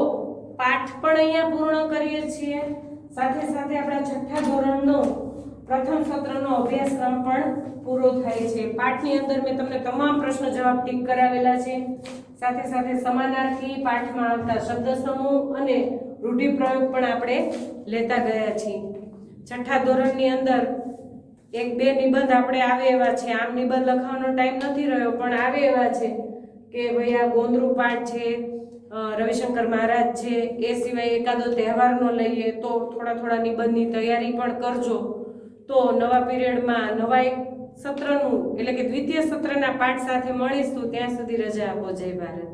પાઠ પણ અહીંયા પૂર્ણ કરીએ છીએ. સાથે સાથે આપણા 6થા ધોરણનો પ્રથમ સત્રનો અભ્યાસક્રમ પણ પૂરો થાય છે. પાઠની અંદર મેં તમને તમામ પ્રશ્ન જવાબ ટીક કરાવેલા છે. સાથે સાથે સમાનાર્થી, પાઠમાં આવતા શબ્દ સમૂહ અને રૂઢિપ્રયોગ પણ આપણે લેતા ગયા છીએ. 6થા ધોરણની અંદર 1-2 નિબંધ આપણે આવે એવા છે. આમ નિબંધ લખવાનો ટાઈમ નથી રહ્યો પણ આવે એવા છે કે ભાઈ આ ગોંદરું પાઠ છે, રવિશંકર મહારાજ છે. એ સિવાય એકાદો તહેવારનો લઈએ તો થોડા નિબંધની તૈયારી પણ કરજો. તો નવા પીરિયડમાં નવા એક સત્રનું એટલે કે દ્વિતીય સત્રના પાઠ સાથે મળીશું. ત્યાં સુધી રજા આપો. જય ભારત.